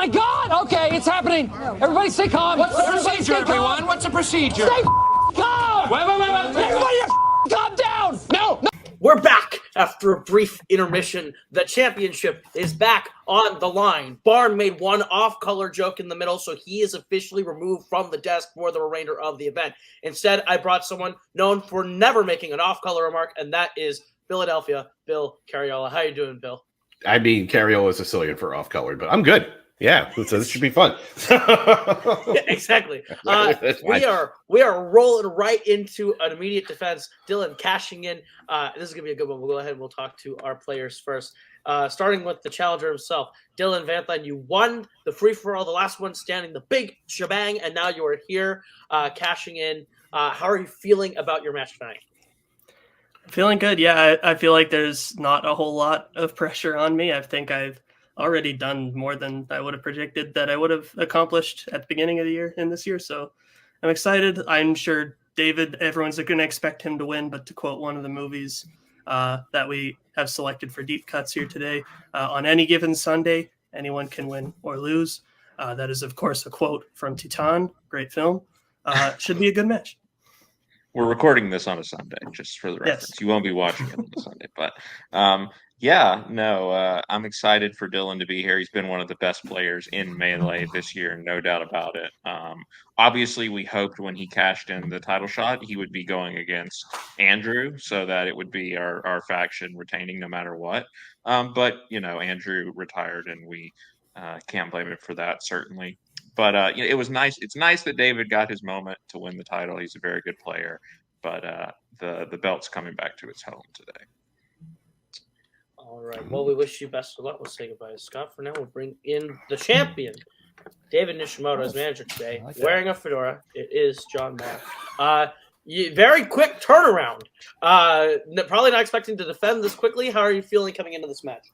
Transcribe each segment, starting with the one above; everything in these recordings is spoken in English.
My God! Okay, it's happening. Everybody stay calm. What's the procedure, everyone? What's the procedure? Stay calm! Wait. Everybody calm down! No! We're back after a brief intermission. The championship is back on the line. Barn made one off-color joke in the middle, so he is officially removed from the desk for the remainder of the event. Instead, I brought someone known for never making an off-color remark, and that is Philadelphia, Bill Carriola. How you doing, Bill? I mean, Carriola is Sicilian for off-colored, but I'm good. Yeah, so this should be fun. Yeah, exactly. We are rolling right into an immediate defense. Dylan cashing in. This is gonna be a good one. We'll go ahead and we'll talk to our players first. Starting with the challenger himself, Dylan Vanthline. You won the free for all, the last one standing, the big shebang, and now you are here cashing in. How are you feeling about your match tonight? Feeling good. Yeah, I feel like there's not a whole lot of pressure on me. I think I've already done more than I would have predicted that I would have accomplished at the beginning of the year in this year. So I'm excited. I'm sure David, everyone's going to expect him to win, but to quote one of the movies that we have selected for deep cuts here today, on any given Sunday, anyone can win or lose. That is, of course, a quote from Titan. Great film. Should be a good match. We're recording this on a Sunday, just for the reference. Yes. You won't be watching it on a Sunday, but I'm excited for Dylan to be here. He's been one of the best players in Melee this year, no doubt about it. Obviously, we hoped when he cashed in the title shot, he would be going against Andrew, so that it would be our faction retaining no matter what. But Andrew retired, and we can't blame him for that, certainly. But it was nice. It's nice that David got his moment to win the title. He's a very good player, but the belt's coming back to its home today. All right. Well, we wish you best of luck. We'll say goodbye to Scott for now. We'll bring in the champion, David Nishimoto, as manager today, wearing a fedora. It is John Mack. Very quick turnaround. Probably not expecting to defend this quickly. How are you feeling coming into this match?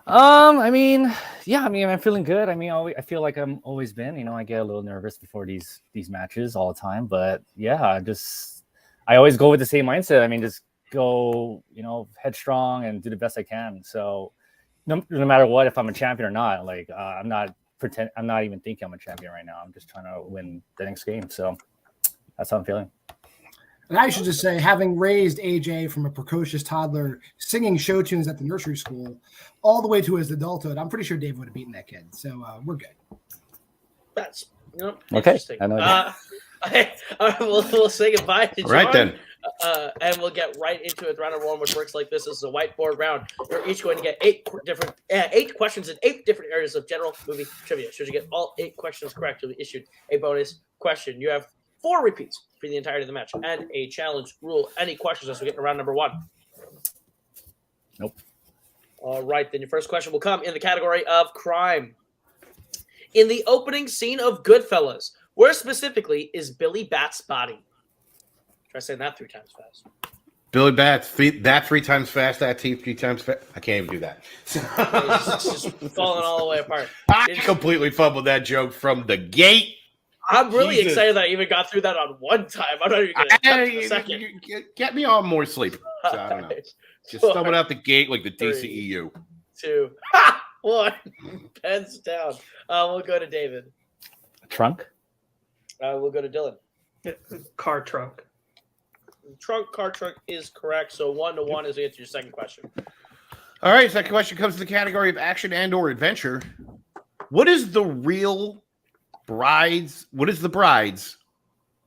I'm feeling good. I feel like I'm always been, I get a little nervous before these matches all the time, but yeah, I always go with the same mindset. Just go, headstrong and do the best I can. So no matter what, if I'm a champion or not, I'm not even thinking I'm a champion right now. I'm just trying to win the next game. So that's how I'm feeling. And I should just say, having raised AJ from a precocious toddler singing show tunes at the nursery school all the way to his adulthood, I'm pretty sure Dave would have beaten that kid. So we're good. That's okay. Interesting. I know. We'll say goodbye to John. Right then. And we'll get right into it. The round of one, which works like this. This is a whiteboard round. You're each going to get eight questions in 8 different areas of general movie trivia. Should you get all 8 questions correct, you'll be issued a bonus question. You have 4 repeats for the entirety of the match and a challenge rule. Any questions as we get to round number 1? Nope. All right, then your first question will come in the category of crime. In the opening scene of Goodfellas, where specifically is Billy Bat's body? Try saying that 3 times fast. Billy Bats, that 3 times fast, that T 3 times fast. I can't even do that. It's just falling all the way apart. I completely fumbled that joke from the gate. I'm really excited that I even got through that on one time. I'm not even going to attempt a second. Get me on more sleep. So, I don't know. Just stumbled out the gate like the DCEU. 2, 1. Pens down. We'll go to David. Trunk? We'll go to Dylan. Car trunk. Car trunk is correct. So 1-1 is the answer to your second question. All right, second question comes to the category of action and or adventure. What is the bride's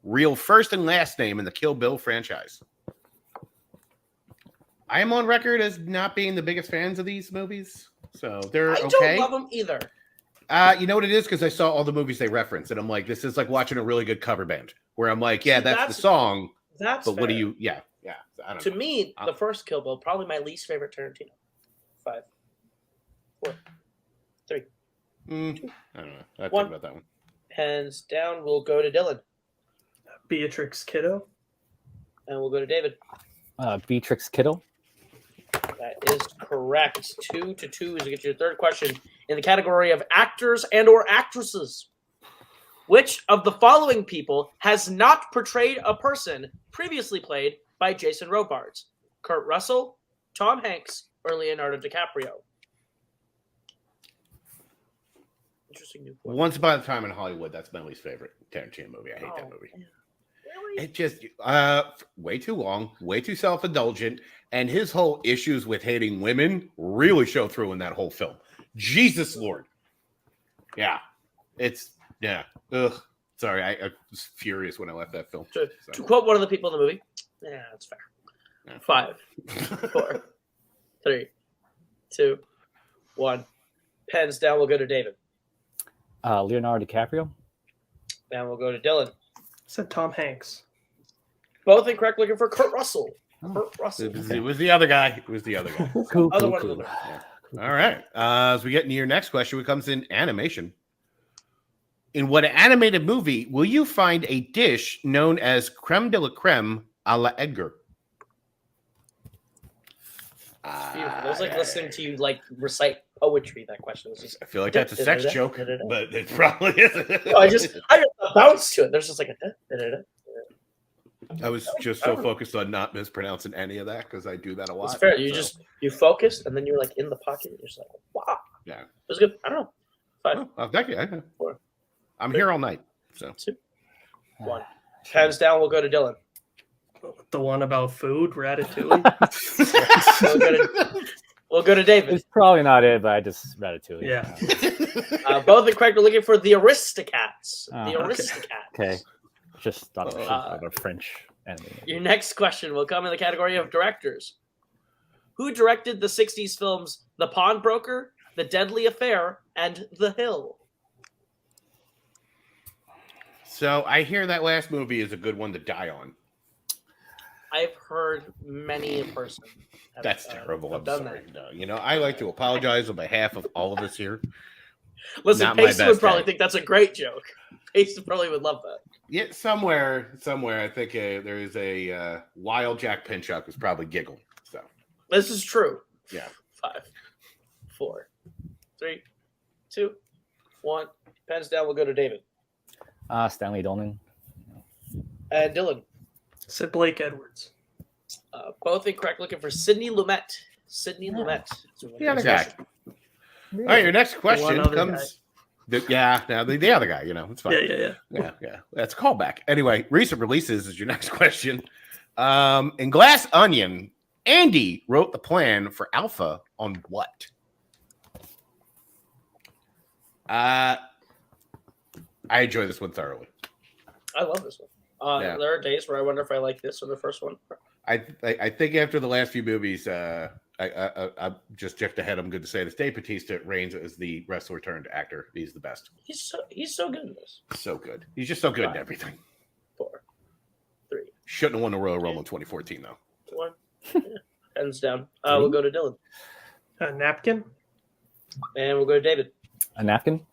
real first and last name in the Kill Bill franchise? I am on record as not being the biggest fans of these movies, so they're okay. I don't love them either. You know what it is? Because I saw all the movies they reference, and I'm like, this is like watching a really good cover band, where I'm like, yeah, that's the song. That's but fair. what do you? Yeah. I don't know. To me, the first Kill Bill, probably my least favorite Tarantino. 5, 4, 3. 2, I don't know. I think 1. about that one. Hands down. We'll go to Dylan. Beatrix Kiddo. And we'll go to David. Beatrix Kiddo. That is correct. 2-2 is to get you your third question in the category of actors and or actresses. Which of the following people has not portrayed a person previously played by Jason Robards? Kurt Russell, Tom Hanks, or Leonardo DiCaprio? Interesting new point. Once Upon a Time in Hollywood. That's my least favorite Tarantino movie. I hate that movie. Man. Really? It just way too long, way too self-indulgent, and his whole issues with hating women really show through in that whole film. Jesus Lord. Yeah. Ugh. Sorry, I was furious when I left that film. To quote one of the people in the movie, yeah, that's fair. Yeah. 5, 4, 3, 2, 1. Pens down. We'll go to David. Leonardo DiCaprio. And we'll go to Dylan. Said Tom Hanks. Both incorrect. Looking for Kurt Russell. Kurt Russell. It was the other guy. It was the other guy. Cool. Other one of them. All right. As we get into your next question, it comes in animation. In what animated movie will you find a dish known as creme de la creme a la Edgar? Beautiful. It was like listening to you like recite poetry. That question was just. I feel like that's a sex joke, but it probably isn't. No, I just bounce to it. There's just like a. I was just so focused on not mispronouncing any of that because I do that a lot. It's fair. You focused and then you're like in the pocket. You're just like, wow. Yeah. It was good. I don't know. 5. Oh, thank you. 4. I'm here all night. So 2, 1. Hands down. We'll go to Dylan. The one about food, Ratatouille. We'll go to David. It's probably not it, but I just Ratatouille. Yeah. Both incorrect. We're looking for the Aristocats. The Okay. Aristocats. Okay. Just thought it was a French anime. Your next question will come in the category of directors. Who directed the 60s films The Pawnbroker, The Deadly Affair, and The Hill? So I hear that last movie is a good one to die on. I've heard many a person. That's terrible. I'm done sorry. that. No, I like to apologize on behalf of all of us here. Listen, Not my Pacey would best probably day. think that's a great joke. Pacey probably would love that. Yeah, somewhere, I think there is a wild Jack Pinchuk who's probably giggled. So This is true. yeah. 5, 4, 3, 2, 1. Pens down. We'll go to David. Stanley Donen. And Dylan. Said Blake Edwards. Both incorrect. Looking for Sidney Lumet. Sidney Lumet. The other guy. All right, your next question comes. The other guy. It's fine. Yeah. That's a callback. Anyway, recent releases is your next question. In Glass Onion, Andy wrote the plan for Alpha on what? I enjoy this one thoroughly. I love this one. There are days where I wonder if I like this or the first one. I think after the last few movies, I just jumped ahead. I'm good to say this. Dave Bautista reigns as the wrestler turned actor. He's the best. He's so good in this. So good. He's just so good in everything. 4, 3, Shouldn't have won the Royal Rumble in 2014 though. 1. Hands down. We'll go to Dylan. A napkin. And we'll go to David. A napkin.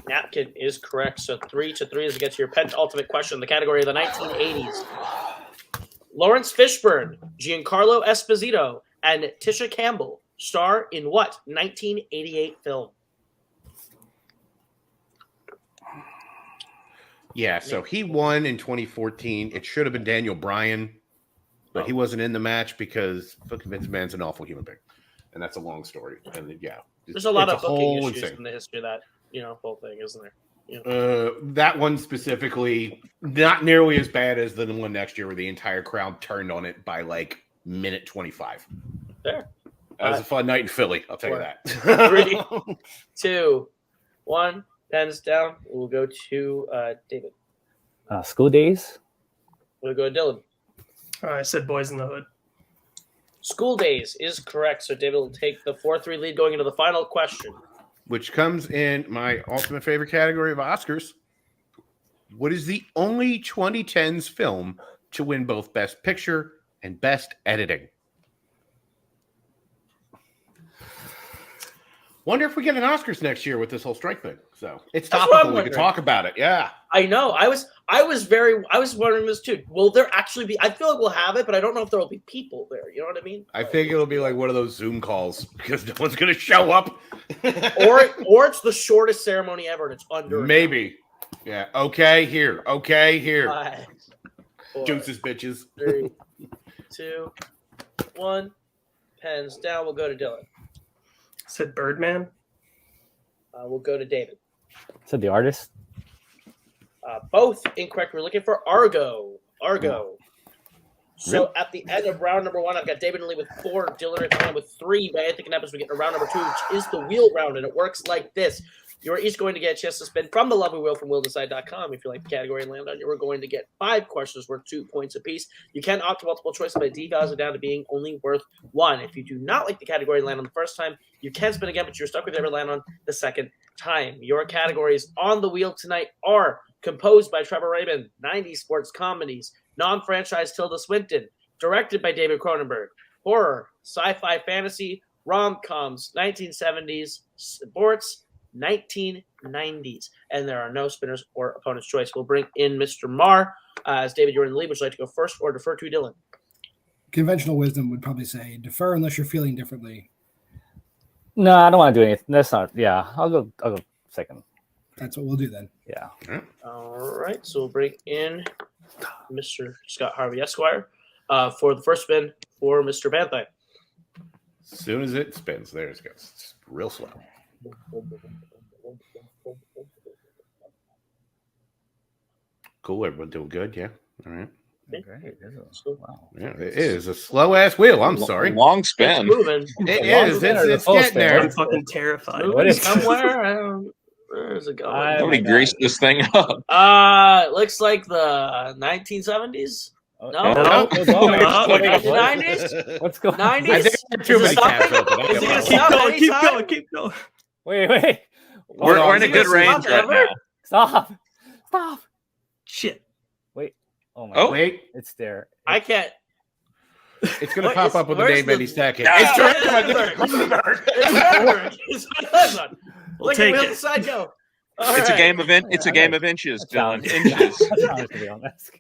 Napkin is correct. So 3-3 as we get to your penultimate question in the category of the 1980s. Lawrence Fishburne, Giancarlo Esposito, and Tisha Campbell star in what 1988 film? Yeah, so he won in 2014. It should have been Daniel Bryan, but he wasn't in the match because fucking Vince McMahon's an awful human being, and that's a long story. And there's a lot of booking issues insane. in the history of that whole thing, isn't there? That one specifically, not nearly as bad as the one next year where the entire crowd turned on it by like minute 25. There. That was a fun night in Philly, I'll tell you that. 3, 2, 1. Pens down. We'll go to David. School Days. We'll go to Dylan. I said Boys in the Hood. School Days is correct. So David will take the 4-3 lead going into the final question. Which comes in my ultimate favorite category of Oscars. What is the only 2010s film to win both Best Picture and Best Editing? Wonder if we get an Oscars next year with this whole strike thing. So it's topical. We can talk about it. Yeah, I know. I was wondering this too. Will there actually be? I feel like we'll have it, but I don't know if there will be people there. You know what I mean? I think it'll be like one of those Zoom calls because no one's going to show up. or it's the shortest ceremony ever, and it's under. Maybe. Yeah. Okay. Here. 5, 4, Deuces, bitches. 3, 2, 1. Pens down. We'll go to Dylan. Said Birdman. We'll go to David. Said the artist. Both incorrect. We're looking for Argo. Argo. So at the end of round number 1, I've got David and Lee with 4, Dylan and Tom with 3. By Anthony Knappus, we get to round number 2, which is the wheel round, and it works like this. You're each going to get a chance to spin from the lovely wheel from wheeldecide.com. If you like the category and land on, you're going to get 5 questions worth 2 points apiece. You can opt to multiple choice, but D values are down to being only worth 1. If you do not like the category and land on the first time, you can spin again, but you're stuck with every land on the second time. Your categories on the wheel tonight are composed by Trevor Rabin, 90s sports comedies, non-franchise Tilda Swinton, directed by David Cronenberg, horror, sci-fi, fantasy, rom-coms, 1970s, sports, 1990s. And there are no spinners or opponent's choice. We'll bring in Mr. Marr. As David, you're in the lead. Would you like to go first or defer to Dylan? Conventional wisdom would probably say defer unless you're feeling differently. No, I don't want to do anything. That's not. Yeah, I'll go second. That's what we'll do then. Yeah. All right. So we'll bring in Mr. Scott Harvey Esquire for the first spin for Mr. Banthai. As soon as it spins, there it goes. It's real slow. Cool. Everyone doing good? Yeah. All right. Great. Wow. Yeah, it is a slow ass wheel. I'm sorry. Long spin. It's moving. It is. It's getting there. I'm fucking terrified. What is somewhere? Where's it going? Nobody greased this thing up. Looks like the 1970s. No. 90s. What's going on? 90s. I think there are too many tabs open. Keep going. Wait. We're in a good range right now. Stop. Shit. Wait. Oh my. Oh, wait. It's there. I can't. It's going to pop up with a name any second. It's Cronenberg. Look take at it. the side go. It's a game of inches, Dylan. Inches. To be honest.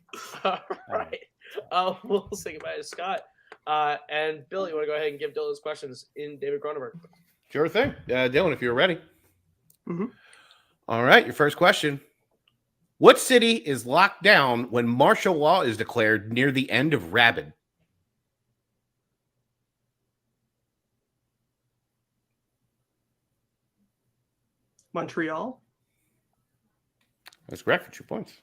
All right. We'll say goodbye to Scott. And Bill, you want to go ahead and give Dylan his questions in David Cronenberg? Sure thing. Dylan, if you're ready. Mm-hmm. All right. Your first question. What city is locked down when martial law is declared near the end of Rabid? Montreal. That's correct for 2 points.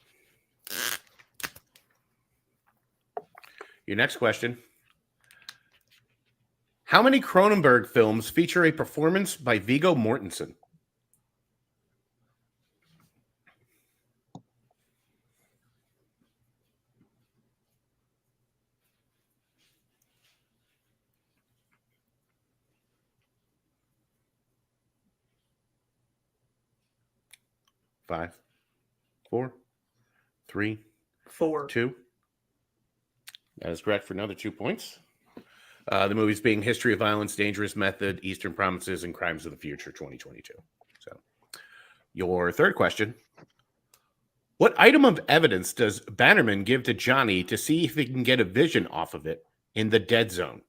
Your next question. How many Cronenberg films feature a performance by Viggo Mortensen? Five, 4, 3, 4. 2. That is correct for another 2 points. The movies being History of Violence, Dangerous Method, Eastern Promises, and Crimes of the Future 2022. So, your third question. What item of evidence does Bannerman give to Johnny to see if he can get a vision off of it in the dead zone?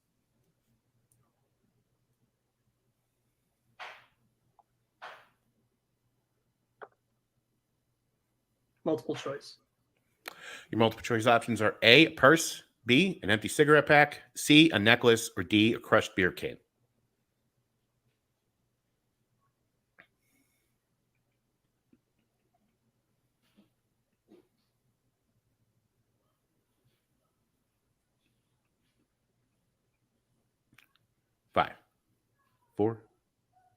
Multiple choice. Your multiple choice options are A, a purse, B, an empty cigarette pack, C, a necklace, or D, a crushed beer can. Five, 4.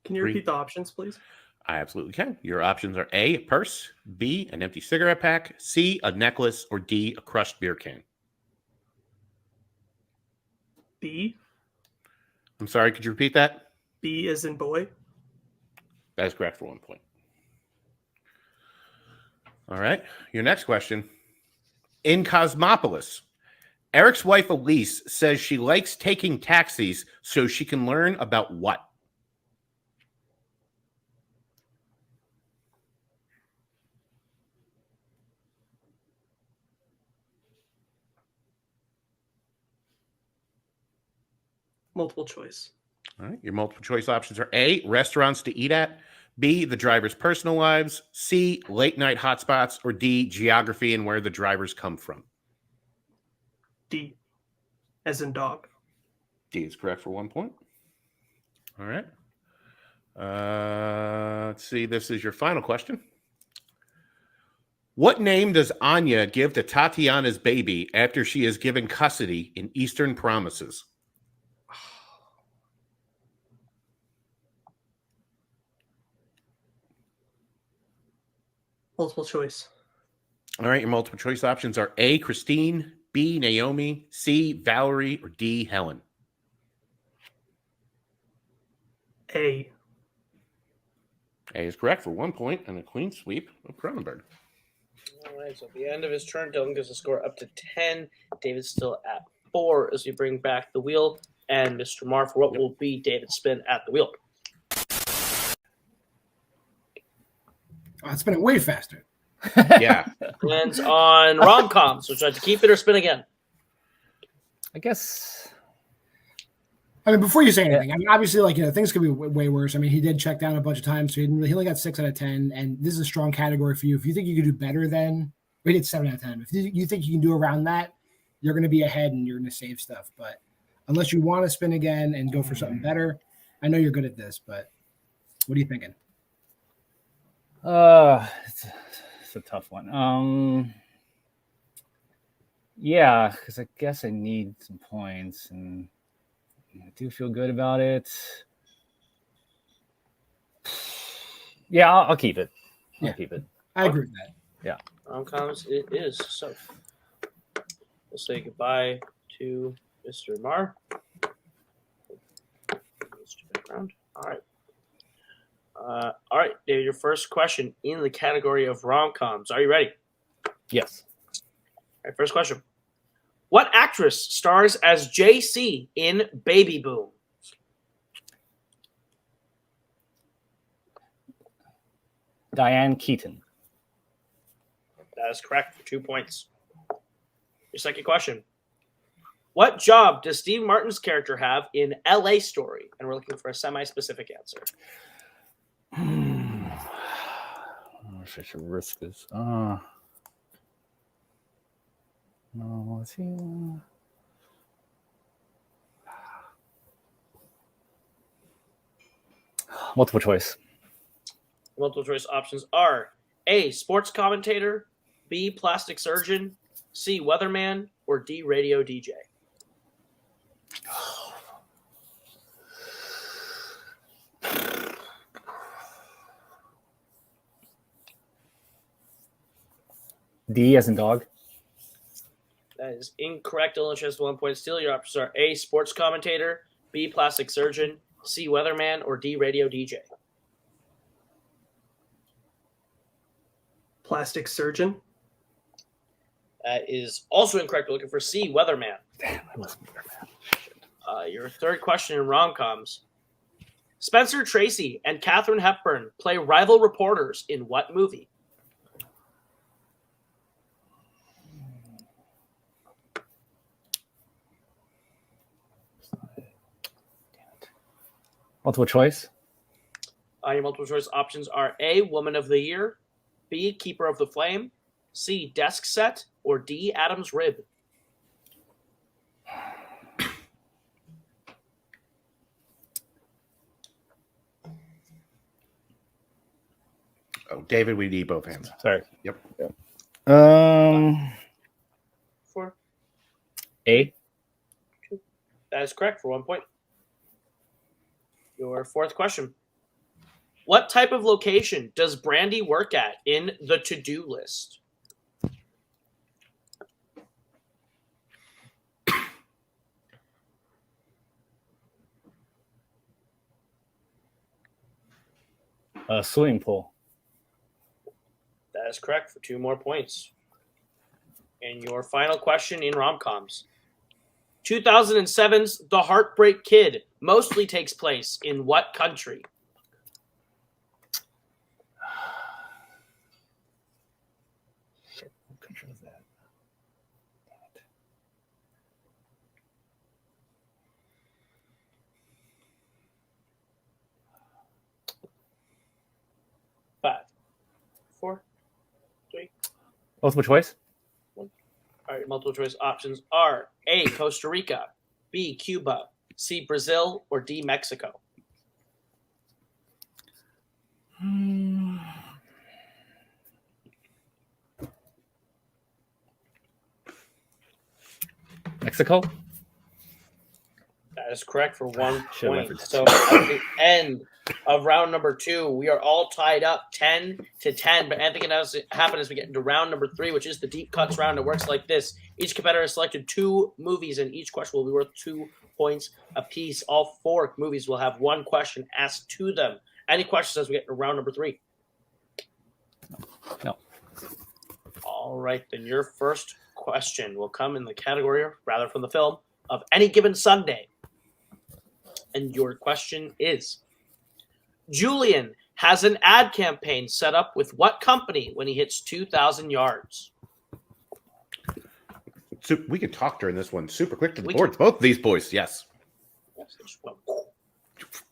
Can you 3. repeat the options, please? I absolutely can. Your options are A, a purse, B, an empty cigarette pack, C, a necklace, or D, a crushed beer can. B. I'm sorry, could you repeat that? B as in boy. That is correct for 1 point. All right. Your next question. In Cosmopolis, Eric's wife Elise says she likes taking taxis so she can learn about what? Multiple choice. All right. Your multiple choice options are A, restaurants to eat at, B, the driver's personal lives, C, late night hotspots, or D, geography and where the drivers come from. D as in dog. D is correct for 1 point. All right. Let's see. This is your final question. What name does Anya give to Tatiana's baby after she is given custody in Eastern Promises? Multiple choice. All right, your multiple choice options are A, Christine, B, Naomi, C, Valerie, or D, Helen. A. A is correct for 1 point and a clean sweep of Cronenberg. All right, so at the end of his turn, Dylan gives the score up to 10. David's still at 4 as we bring back the wheel and Mr. Marr for what will be David's spin at the wheel. Oh, it's spinning way faster. Yeah. Lands on rom-coms, so try to keep it or spin again. I guess. I mean, before you say anything, I mean, obviously, like, things could be way worse. I mean, he did check down a bunch of times, so he only got 6 out of 10, and this is a strong category for you. If you think you could do better than, we did 7 out of 10. If you think you can do around that, you're going to be ahead and you're going to save stuff. But unless you want to spin again and go for something better, I know you're good at this, but what are you thinking? It's a tough one. Yeah, because I guess I need some points, and I do feel good about it. Yeah, I'll keep it. I'll keep it. I agree with that. Yeah. Rom-coms it is. So we'll say goodbye to Mr. Marr. All right. All right, David, your first question in the category of rom-coms. Are you ready? Yes. All right, first question. What actress stars as JC in Baby Boom? Diane Keaton. That is correct for 2 points. Your second question. What job does Steve Martin's character have in LA Story? And we're looking for a semi-specific answer. I don't know if I should risk this. No, let's see. Multiple choice. Multiple choice options are A, sports commentator, B, plastic surgeon, C, weatherman, or D, radio DJ. D as in dog. That is incorrect. Dylan has 1 point. Still, your options are A, sports commentator, B, plastic surgeon, C, weatherman, or D, radio DJ. Plastic surgeon. That is also incorrect. We're looking for C, weatherman. Damn, I wasn't weatherman. Your third question in rom-coms. Spencer Tracy and Katharine Hepburn play rival reporters in what movie? Multiple choice. Your multiple choice options are A, Woman of the Year, B, Keeper of the Flame, C, Desk Set, or D, Adam's Rib. Oh, David, we need both hands. Sorry. Yep. 4. A. 2. That is correct for 1 point. Your fourth question. What type of location does Brandy work at in the to-do list? A swimming pool. That is correct for 2 more points. And your final question in rom-coms. 2007's The Heartbreak Kid mostly takes place in what country? Shit, what country was that? Five, 4, 3. Multiple choice. All right, multiple choice options are A, Costa Rica, B, Cuba, C, Brazil, or D, Mexico. Mexico? That is correct for 1 point. So at the end of round number 2, we are all tied up 10-10. But anything else happen as we get into round number 3, which is the deep cuts round. It works like this. Each competitor has selected 2 movies, and each question will be worth 2 points apiece. All 4 movies will have 1 question asked to them. Any questions as we get into round number 3? No. All right, then your first question will come in the category, or rather from the film, of Any Given Sunday. And your question is, Julian has an ad campaign set up with what company when he hits 2,000 yards? So we could talk during this one super quick to the boards. Both of these boys, yes. Yes, they just went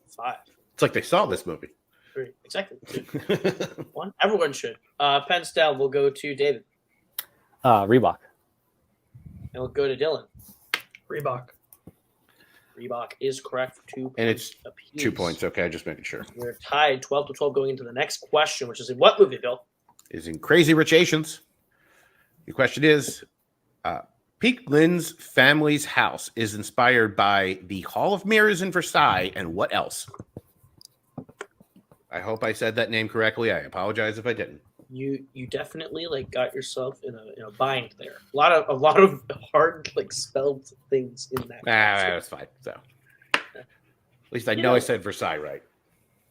5. It's like they saw this movie. 3. Exactly. 2. 1. Everyone should. Pens down. We'll go to David. Reebok. And we'll go to Dylan. Reebok. Reebok is correct for 2 points. And it's apiece. 2 points. Okay, just making sure. We're tied 12-12 going into the next question, which is in what movie, Bill? Is in Crazy Rich Asians. Your question is, Peak Lynn's family's house is inspired by the Hall of Mirrors in Versailles, and what else? I hope I said that name correctly. I apologize if I didn't. You definitely got yourself in a bind there. A lot of hard spelled things in that. That's fine. So at least I know I said Versailles right.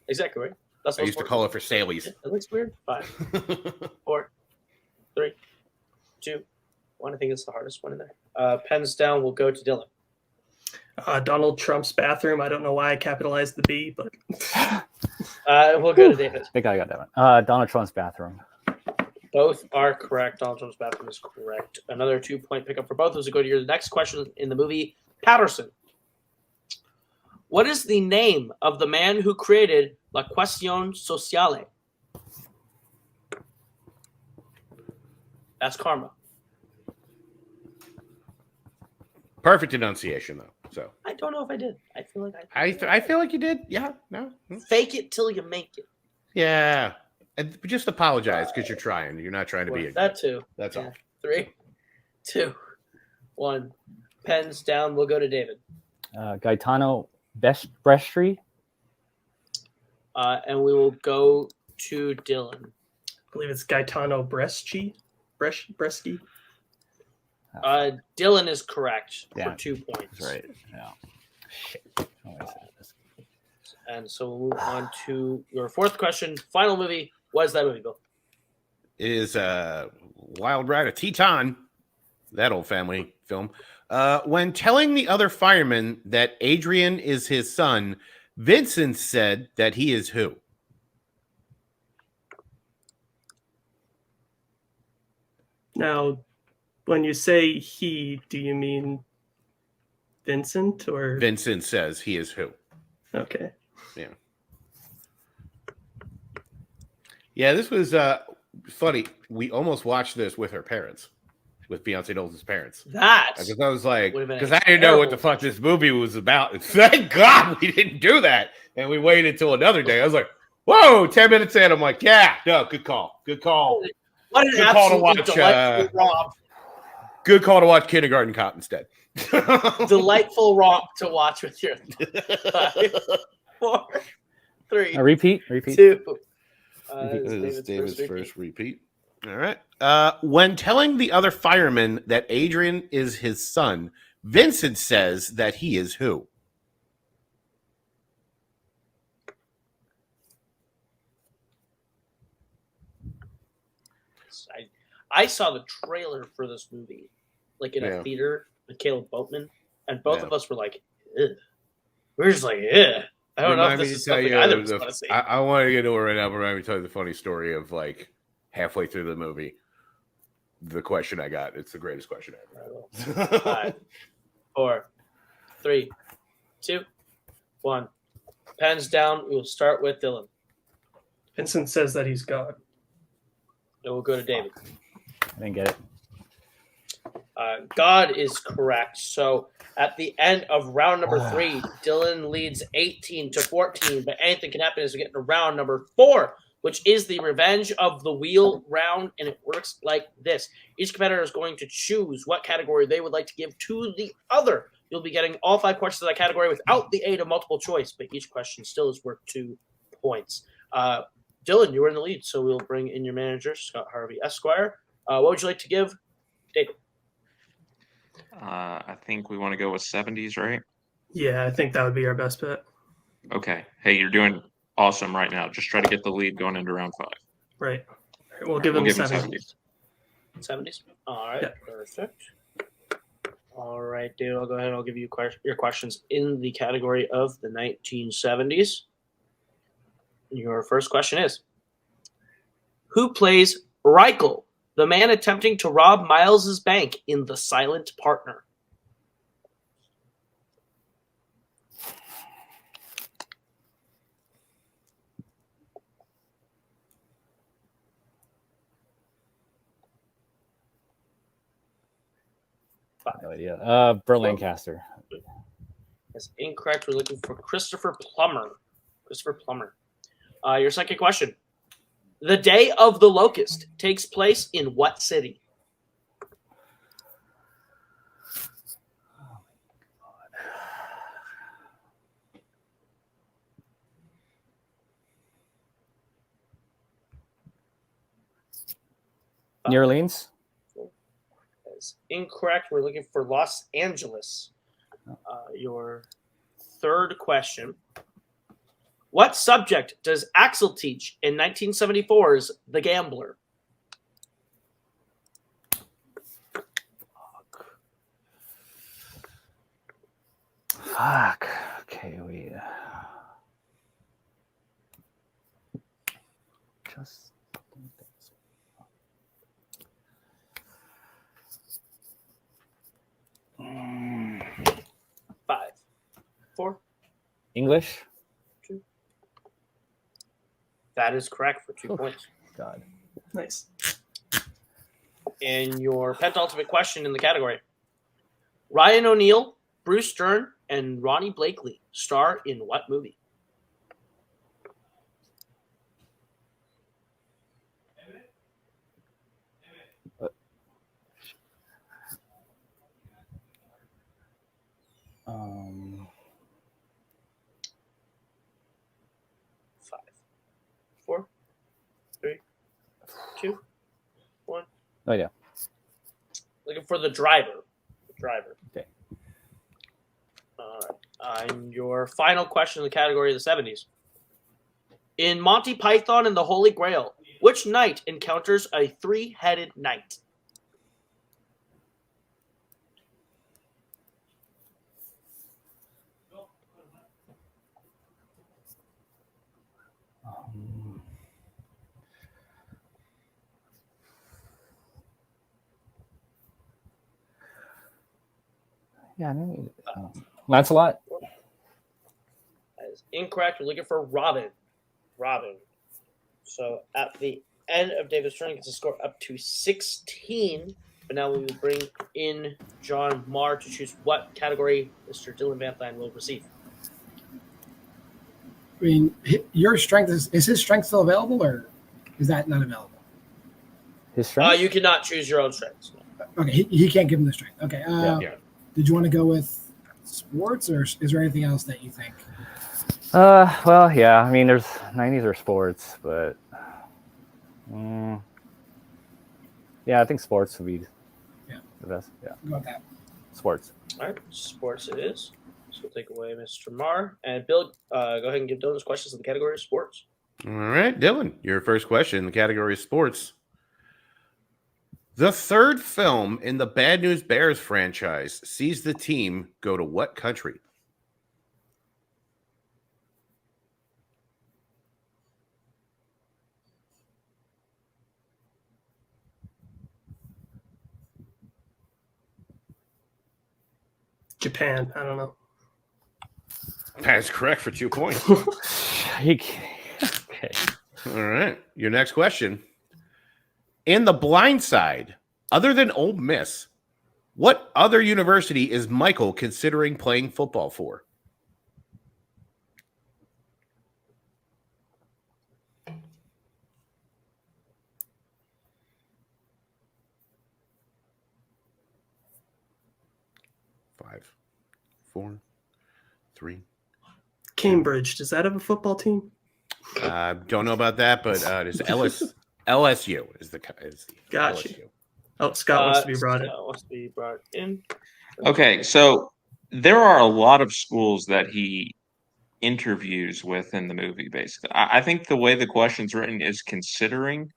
Exactly right. That's I used to call it Versailles. It looks weird. 5, 4, 3, 2, 1. I think it's the hardest one in there. Pens down. We'll go to Dylan. Donald Trump's bathroom. I don't know why I capitalized the B, but we'll go to David. I think I got that one. Donald Trump's bathroom. Both are correct. Donald Trump's bathroom is correct. Another 2-point pickup for both of us. We go to your next question in the movie Patterson. What is the name of the man who created La Cuestión Sociale? That's karma. Perfect enunciation, though. So I don't know if I did. I feel like I feel like you did. Yeah. No. Fake it till you make it. Yeah. And just apologize because you're trying. You're not trying to be. That too. That's all. 3, 2, 1. Pens down. We'll go to David. Gaetano Bresci. And we will go to Dylan. I believe it's Gaetano Bresci. Bresci. Dylan is correct for 2 points. That's right. Yeah. Shit. And so we'll move on to your fourth question. Final movie. What is that movie, Bill? It is Wild Ride of Teton, that old family film. When telling the other firemen that Adrian is his son, Vincent said that he is who? Now, when you say he, do you mean Vincent or? Vincent says he is who? Okay. Yeah. Yeah, this was funny. We almost watched this with her parents, with Beyonce Knowles' parents. Because I was like, because I didn't know what the fuck this movie was about. And thank God we didn't do that. And we waited until another day. I was like, whoa, 10 minutes in. I'm like, yeah, no, good call. Good call. What an absolutely delightful romp. Good call to watch Kindergarten Cop instead. Delightful romp to watch with your 5, 4, 3. Repeat. 2. This is David's first repeat. All right. When telling the other firemen that Adrian is his son, Vincent says that he is who? I saw the trailer for this movie, in a theater with Kaleb Boatman, and both of us were like, ugh. We were just like, ugh. I don't know if this is something either of us want to see. I want to get into it right now, but let me tell you the funny story of halfway through the movie. The question I got, it's the greatest question ever. 5, 4, 3, 2, 1. Pens down. We will start with Dylan. Vincent says that he's God. And we'll go to David. I didn't get it. God is correct. So at the end of round number 3, Dylan leads 18-14, but anything can happen as we get into round number 4. which is the Revenge of the Wheel round, and it works like this. Each competitor is going to choose what category they would like to give to the other. You'll be getting all 5 questions of that category without the aid of multiple choice, but each question still is worth 2 points. Dylan, you were in the lead, so we'll bring in your manager, Scott Harvey Esquire. What would you like to give David? I think we want to go with 70s, right? Yeah, I think that would be our best bet. Okay. Hey, you're doing awesome right now. Just try to get the lead going into round 5. Right. We'll give him 70s. 70s? All right. Yeah. Perfect. All right, dude. I'll go ahead and I'll give you your questions in the category of the 1970s. Your first question is, who plays Reichel, the man attempting to rob Miles's bank in The Silent Partner? No idea. Burt Lancaster. That's incorrect. We're looking for Christopher Plummer. Your second question. The Day of the Locust takes place in what city? New Orleans. That's incorrect. We're looking for Los Angeles. Your third question. What subject does Axel teach in 1974's The Gambler? Fuck. Okay, wait. Just 5, 4. English. That is correct for 2 points. God. Nice. And your penultimate question in the category. Ryan O'Neal, Bruce Dern, and Ronnie Blakely star in what movie? Five, 4, 3, 2, 1. Oh yeah. Looking for the driver. Okay. All right. And your final question in the category of the 70s. In Monty Python and the Holy Grail, which knight encounters a 3-headed knight? Yeah, I mean, Lancelot. That is incorrect. We're looking for Robin. So at the end of David's turn, he gets a score up to 16. But now we will bring in John Marr to choose what category Mr. Dylan Van Thine will receive. I mean, your strength is his strength still available, or is that not available? His strength? You cannot choose your own strengths. Okay, he can't give him the strength. Okay. Yeah. Did you want to go with sports, or is there anything else that you think? Well, yeah. I mean, there's 90s are sports, but yeah, I think sports would be the best. Yeah. Go with that. Sports. All right, sports it is. So we'll take away Mr. Marr. And Bill, go ahead and give Dylan his questions in the category of sports. All right, Dylan, your first question in the category of sports. The third film in the Bad News Bears franchise sees the team go to what country? Japan. I don't know. That's correct for 2 points. Okay. All right. Your next question. In The Blind Side, other than Ole Miss, what other university is Michael considering playing football for? 5, 4, 3. Cambridge. Does that have a football team? Don't know about that, but it's LSU is the Gotcha. LSU. Oh, Scott wants to be brought in. Scott wants to be brought in. Okay, so there are a lot of schools that he interviews with in the movie, basically. I think the way the question's written is considering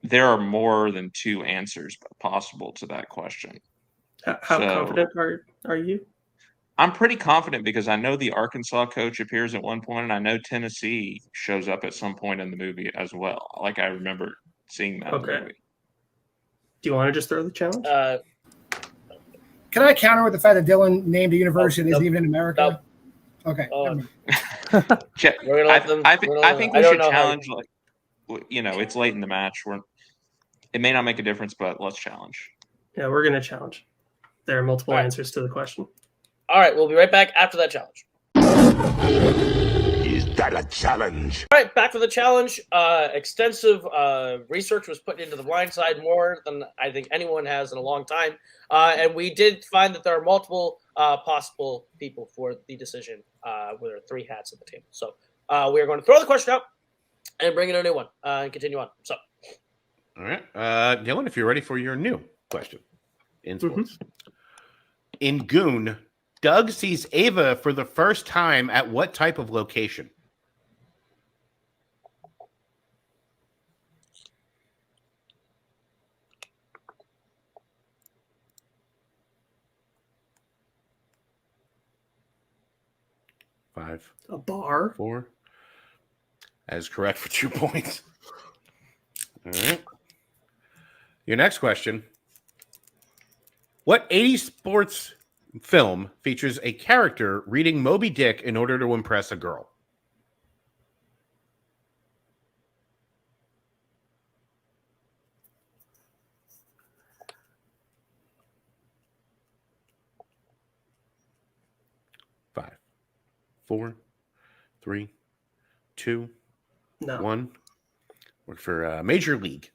there are more than 2 answers possible to that question. How confident are you? I'm pretty confident because I know the Arkansas coach appears at one point, and I know Tennessee shows up at some point in the movie as well. Like I remember seeing that in the movie. Do you want to just throw the challenge? Can I counter with the fact that Dylan named a university that isn't even in America? Okay. I think we should challenge. It's late in the match. It may not make a difference, but let's challenge. Yeah, we're gonna challenge. There are multiple answers to the question. All right, we'll be right back after that challenge. Is that a challenge? All right, back for the challenge. Extensive research was put into the blind side, more than I think anyone has in a long time. And we did find that there are multiple possible people for the decision, where there are 3 hats at the table. So we are going to throw the question out and bring in a new one and continue on. So, all right, Dylan, if you're ready for your new question in sports. In Goon, Doug sees Ava for the first time at what type of location? Five. A bar. 4. That is correct for 2 points. All right. Your next question. What 80s sports film features a character reading Moby Dick in order to impress a girl? Five, 4, 3, 2, 1. Work for Major League.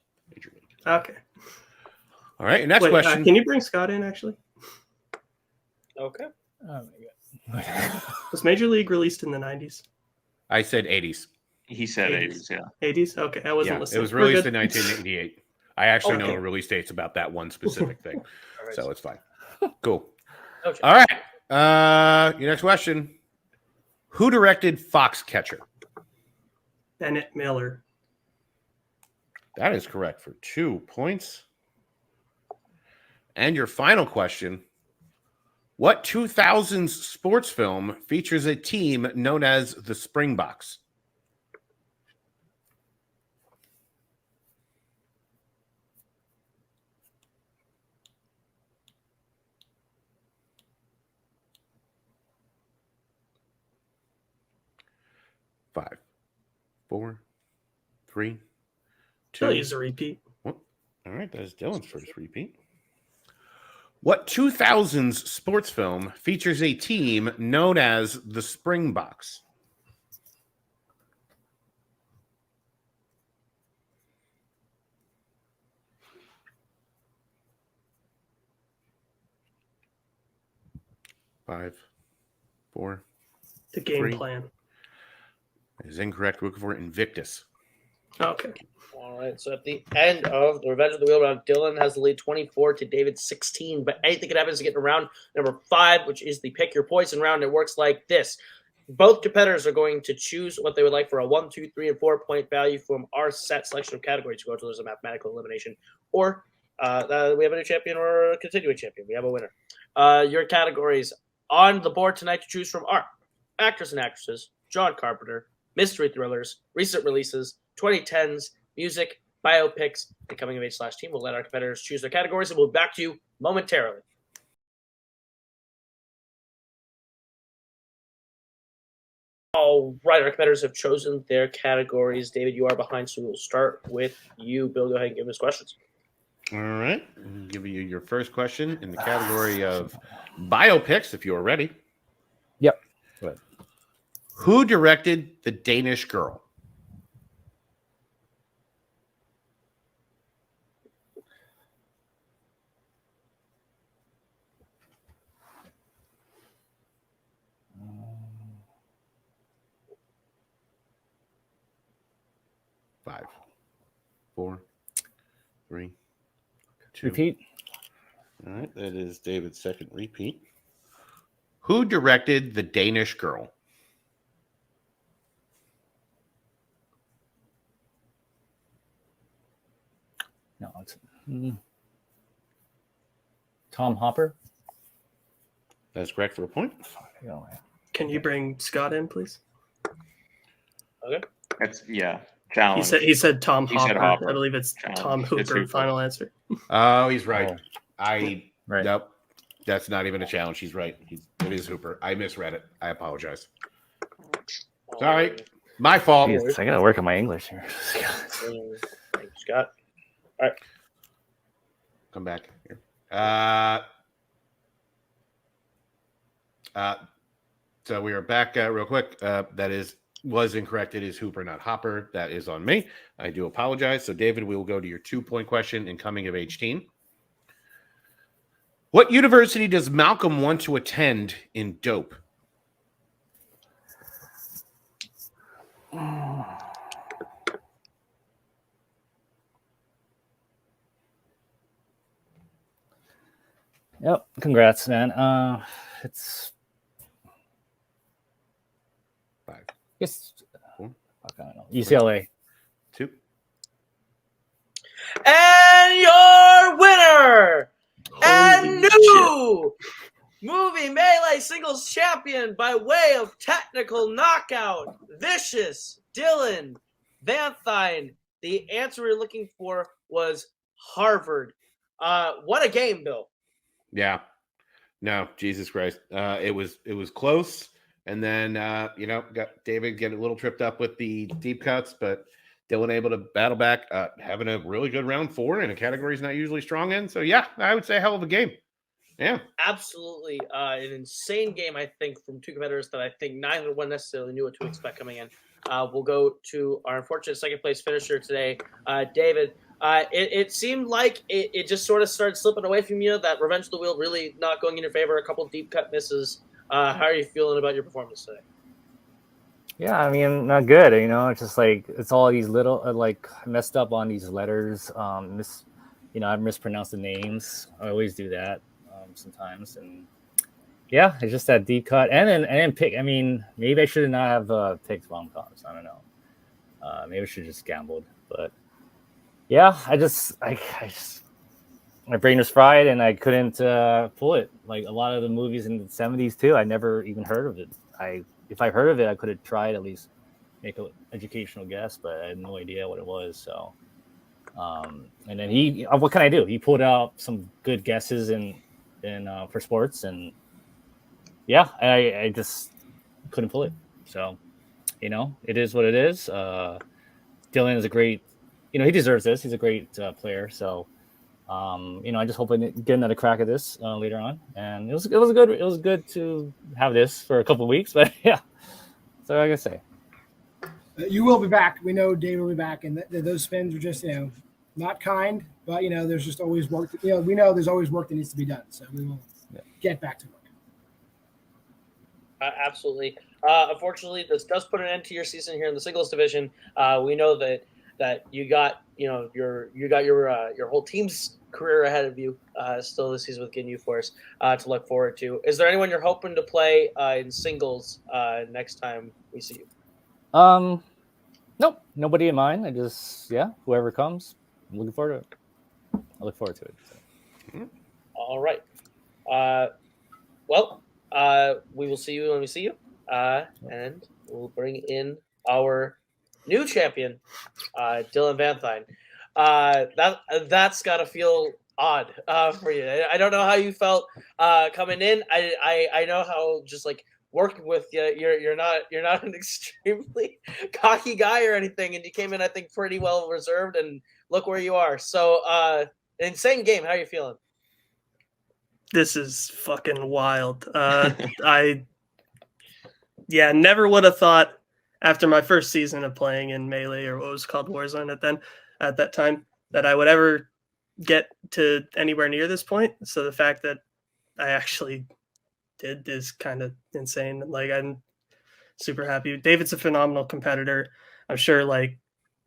Okay. All right. Next question. Can you bring Scott in, actually? Okay. Oh my god. Was Major League released in the 90s? I said 80s. He said 80s, yeah. 80s? Okay, I wasn't listening. It was released in 1988. I actually know the release dates about that one specific thing. So it's fine. Cool. Okay. All right. Your next question. Who directed Foxcatcher? Bennett Miller. That is correct for 2 points. And your final question. What 2000s sports film features a team known as the Springboks? Five, 4, 3, 2. I'll use a repeat. All right, that is Dylan's first repeat. What 2000s sports film features a team known as the Springboks? Five, 4. The game 3. plan. That is incorrect. We're looking for Invictus. Okay. All right. So at the end of the Revenge of the Wheel round, Dylan has the lead 24 to David 16. But anything could happen to get to round number 5, which is the Pick Your Poison round. It works like this. Both competitors are going to choose what they would like for a 1, 2, 3, and 4 point value from our set selection of categories to go until there's a mathematical elimination. Or we have a new champion or a continuing champion. We have a winner. Your categories on the board tonight to choose from are actors and actresses, John Carpenter, mystery thrillers, recent releases, 2010s, music, biopics, and coming of age / team. We'll let our competitors choose their categories, and we'll be back to you momentarily. All right, our competitors have chosen their categories. David, you are behind, so we'll start with you. Bill, go ahead and give us questions. All right. I'll give you your first question in the category of biopics, if you're ready. Yep. Go ahead. Who directed The Danish Girl? 5, 4, 3, 2. Repeat. All right, that is David's second repeat. Who directed The Danish Girl? No, it's Tom Hopper. That's correct for a point. Can you bring Scott in, please? Okay. That's challenge. He said Tom He said Hopper. Hopper. I believe it's Challenge. Tom It's Hooper. Hooper. Final answer. Oh, he's right. Oh. Right. Nope. That's not even a challenge. He's right. It is Hooper. I misread it. I apologize. Sorry. My fault. Jeez, I gotta work on my English here. Thank you, Scott. All right. Come back here. So we are back real quick. That was incorrect. It is Hooper, not Hopper. That is on me. I do apologize. So, David, we will go to your 2-point question in coming of age teen. What university does Malcolm want to attend in Dope? Yep. Congrats, man. It's 5, Yes. 4, I don't know. UCLA. 2. And your winner and new movie Melee Singles Champion by way of technical knockout, Vicious Dylan Vanthine. The answer we were looking for was Harvard. What a game, Bill. Yeah. No, Jesus Christ. It was close. And then, got David getting a little tripped up with the deep cuts, but Dylan able to battle back, having a really good round 4 in a category he's not usually strong in. So, yeah, I would say hell of a game. Yeah. Absolutely. An insane game, I think, from two competitors that I think neither one necessarily knew what to expect coming in. We'll go to our unfortunate second place finisher today, David. It seemed like it just sort of started slipping away from you, that Revenge of the Wheel really not going in your favor, a couple deep cut misses. How are you feeling about your performance today? Yeah, I mean, not good. It's just like it's all these little messed up on these letters. I mispronounced the names. I always do that sometimes, and yeah, it's just that deep cut and then pick. I mean, maybe I should not have picked rom-coms. I don't know. Maybe I should have just gambled, but yeah, I just my brain was fried and I couldn't pull it. Like a lot of the movies in the 70s too, I never even heard of it. If I heard of it, I could have tried at least make an educational guess, but I had no idea what it was. So, and then what can I do? He pulled out some good guesses in for sports, and yeah, I just couldn't pull it. So, it is what it is. Dylan is a great, he deserves this. He's a great player. So, I just hope I get another crack at this later on. And it was good to have this for a couple of weeks, but yeah. So I gotta say, you will be back. We know Dave will be back, and those spins are just not kind, but there's just always work. We know there's always work that needs to be done, so we will get back to work. Absolutely. Unfortunately, this does put an end to your season here in the singles division. We know that you got your whole team's career ahead of you still this season with Ginyu Force to look forward to. Is there anyone you're hoping to play in singles next time we see you? Nope, nobody in mind. I just whoever comes, I'm looking forward to it. I look forward to it. So. All right. We will see you when we see you, and we'll bring in our new champion, Dylan Vanthine. That's got to feel odd for you. I don't know how you felt coming in. I know how just like working with you, you're not an extremely cocky guy or anything, and you came in I think pretty well reserved, and look where you are. So insane game. How are you feeling? This is fucking wild. I never would have thought after my first season of playing in Melee, or what was called Warzone at that time, that I would ever get to anywhere near this point. So the fact that I actually did is kind of insane. Like, I'm super happy. David's a phenomenal competitor. I'm sure, like,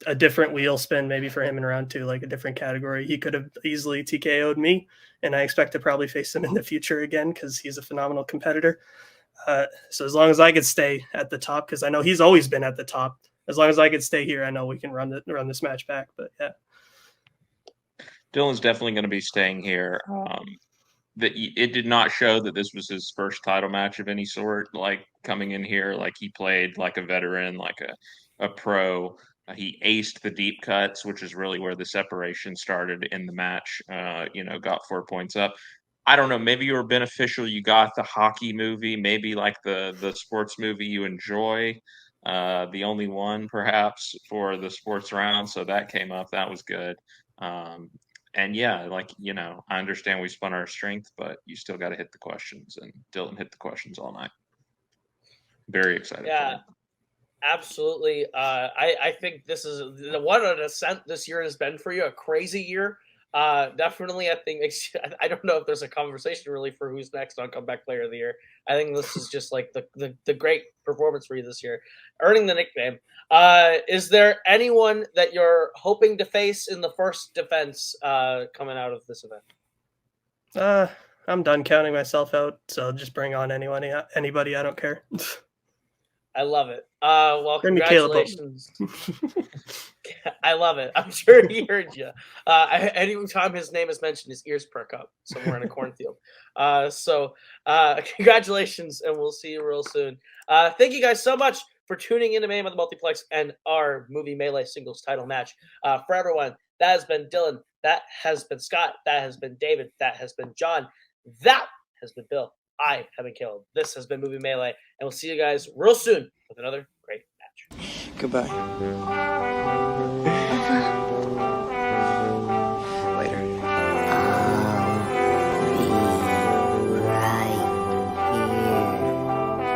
a different wheel spin maybe for him in round 2, like a different category. He could have easily TKO'd me, and I expect to probably face him in the future again because he's a phenomenal competitor. So as long as I could stay at the top, because I know he's always been at the top, as long as I could stay here, I know we can run this match back. But yeah, Dylan's definitely going to be staying here. It did not show that this was his first title match of any sort. Like coming in here, like he played like a veteran, like a pro. He aced the deep cuts, which is really where the separation started in the match. Got 4 points up. I don't know. Maybe you were beneficial. You got the hockey movie, maybe like the sports movie you enjoy. The only one perhaps for the sports round. So that came up. That was good. And yeah, I understand we spun our strength, but you still got to hit the questions, and Dylan hit the questions all night. Very excited. Yeah, absolutely. I think this is what an ascent this year has been for you. A crazy year. Definitely, I think I don't know if there's a conversation really for who's next on Comeback Player of the Year. I think this is just like the great performance for you this year, earning the nickname. Is there anyone that you're hoping to face in the first defense coming out of this event? I'm done counting myself out, so just bring on anybody. I don't care. I love it. Well, congratulations. I love it. I'm sure he heard you. Anytime his name is mentioned, his ears perk up somewhere in a cornfield. So congratulations, and we'll see you real soon. Thank you guys so much for tuning in to Mayhem at the Multiplex and our movie Melee singles title match. For everyone, that has been Dylan. That has been Scott. That has been David. That has been John. That has been Bill. I have been Kaleb. This has been Movie Melee, and we'll see you guys real soon with another great match. Goodbye. Later.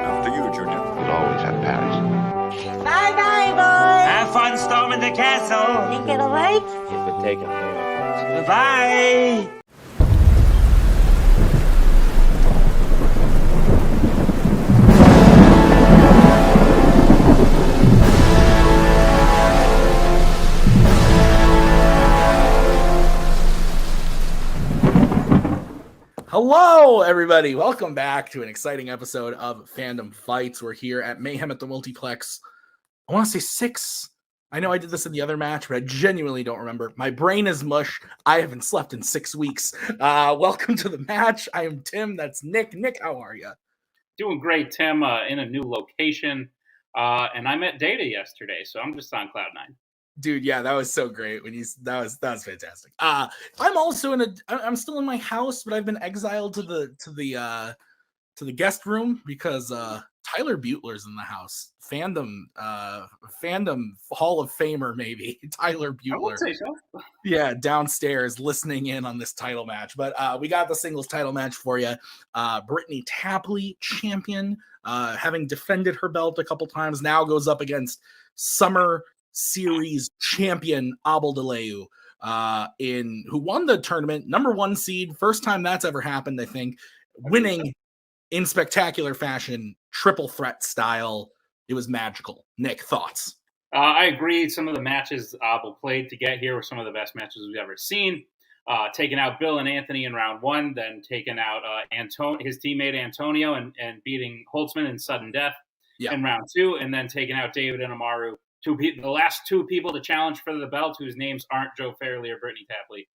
After you, Junior. You'll always have Paris. Bye-bye, boys. Have fun storming the castle. Think it'll work? You've been taken there. Bye. Hello, everybody. Welcome back to an exciting episode of Fandom Fights. We're here at Mayhem at the Multiplex. I want to say 6. I know I did this in the other match, but I genuinely don't remember. My brain is mush. I haven't slept in 6 weeks. Welcome to the match. I am Tim. That's Nick. Nick, how are you? Doing great, Tim. In a new location. And I met Data yesterday, so I'm just on cloud 9. Dude, yeah, that was so great when that was fantastic. I'm also I'm still in my house, but I've been exiled to the guest room because Tyler Butler's in the house. Fandom Hall of Famer, maybe. Tyler Butler. I would say so. Yeah, downstairs listening in on this title match. But we got the singles title match for you. Brittany Tapley, champion, having defended her belt a couple times, now goes up against Summer Series champion Abel DeLeu, who won the tournament, number 1 seed, first time that's ever happened, I think, winning in spectacular fashion, triple threat style. It was magical. Nick, thoughts? I agree. Some of the matches Abel played to get here were some of the best matches we've ever seen. Taking out Bill and Anthony in round 1, then taking out his teammate Antonio and beating Holtzman in sudden death in round 2, and then taking out David and Amaru. The last 2 people to challenge for the belt, whose names aren't Joe Fairley or Brittany Tapley,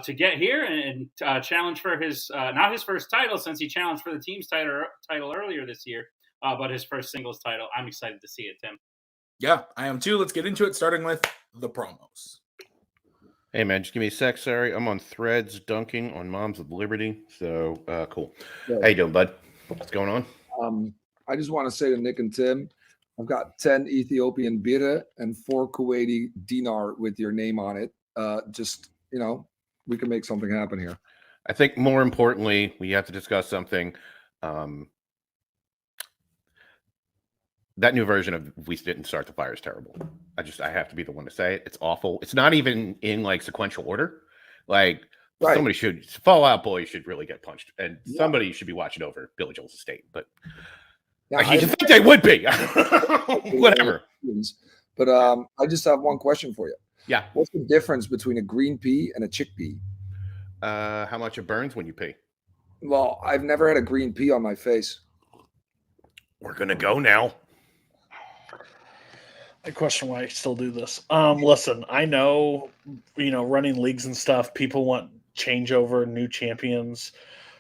to get here and challenge for his not his first title, since he challenged for the team's title earlier this year, but his first singles title. I'm excited to see it, Tim. Yeah, I am too. Let's get into it, starting with the promos. Hey man, just give me a sec. Sorry, I'm on Threads dunking on Moms of Liberty. So cool. Yeah. How you doing, bud? What's going on? I just want to say to Nick and Tim, I've got 10 Ethiopian birr and 4 Kuwaiti dinar with your name on it. We can make something happen here. I think more importantly, we have to discuss something. That new version of "We Didn't Start the Fire" is terrible. I have to be the one to say it. It's awful. It's not even in like sequential order. Like somebody should, Fallout Boy should really get punched, and somebody should be watching over Billy Joel's estate. But you think they would be? Whatever. But I just have one question for you. Yeah. What's the difference between a green pea and a chickpea? How much it burns when you pee? Well, I've never had a green pea on my face. We're gonna go now. I question why I still do this. Listen, I know, running leagues and stuff, people want changeover, new champions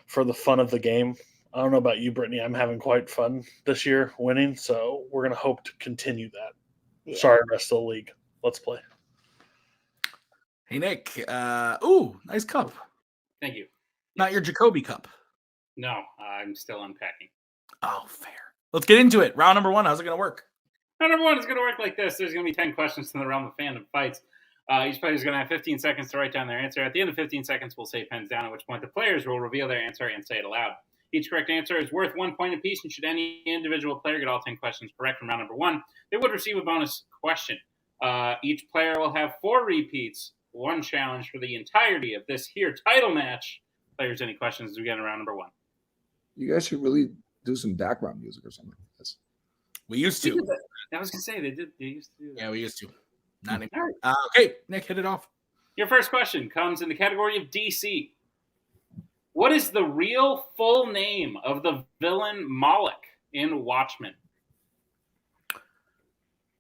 for the fun of the game. I don't know about you, Brittany. I'm having quite fun this year winning, so we're going to hope to continue that. Yeah. Sorry, rest of the league. Let's play. Hey, Nick. Nice cup. Thank you. Not your Jacoby cup. No, I'm still unpacking. Oh, fair. Let's get into it. Round number 1. How's it going to work? Round number 1 is going to work like this. There's going to be 10 questions in the realm of fandom fights. Each player is going to have 15 seconds to write down their answer. At the end of 15 seconds, we'll say pens down, at which point the players will reveal their answer and say it aloud. Each correct answer is worth 1 point apiece, and should any individual player get all 10 questions correct from round number 1, they would receive a bonus question. Each player will have 4 repeats, 1 challenge for the entirety of this here title match. Players, any questions as we get in round number 1? You guys should really do some background music or something like this. We used to. I was going to say, they used to do that. Yeah, we used to. Not anymore. Okay, Nick, hit it off. Your first question comes in the category of DC. What is the real full name of the villain Moloch in Watchmen?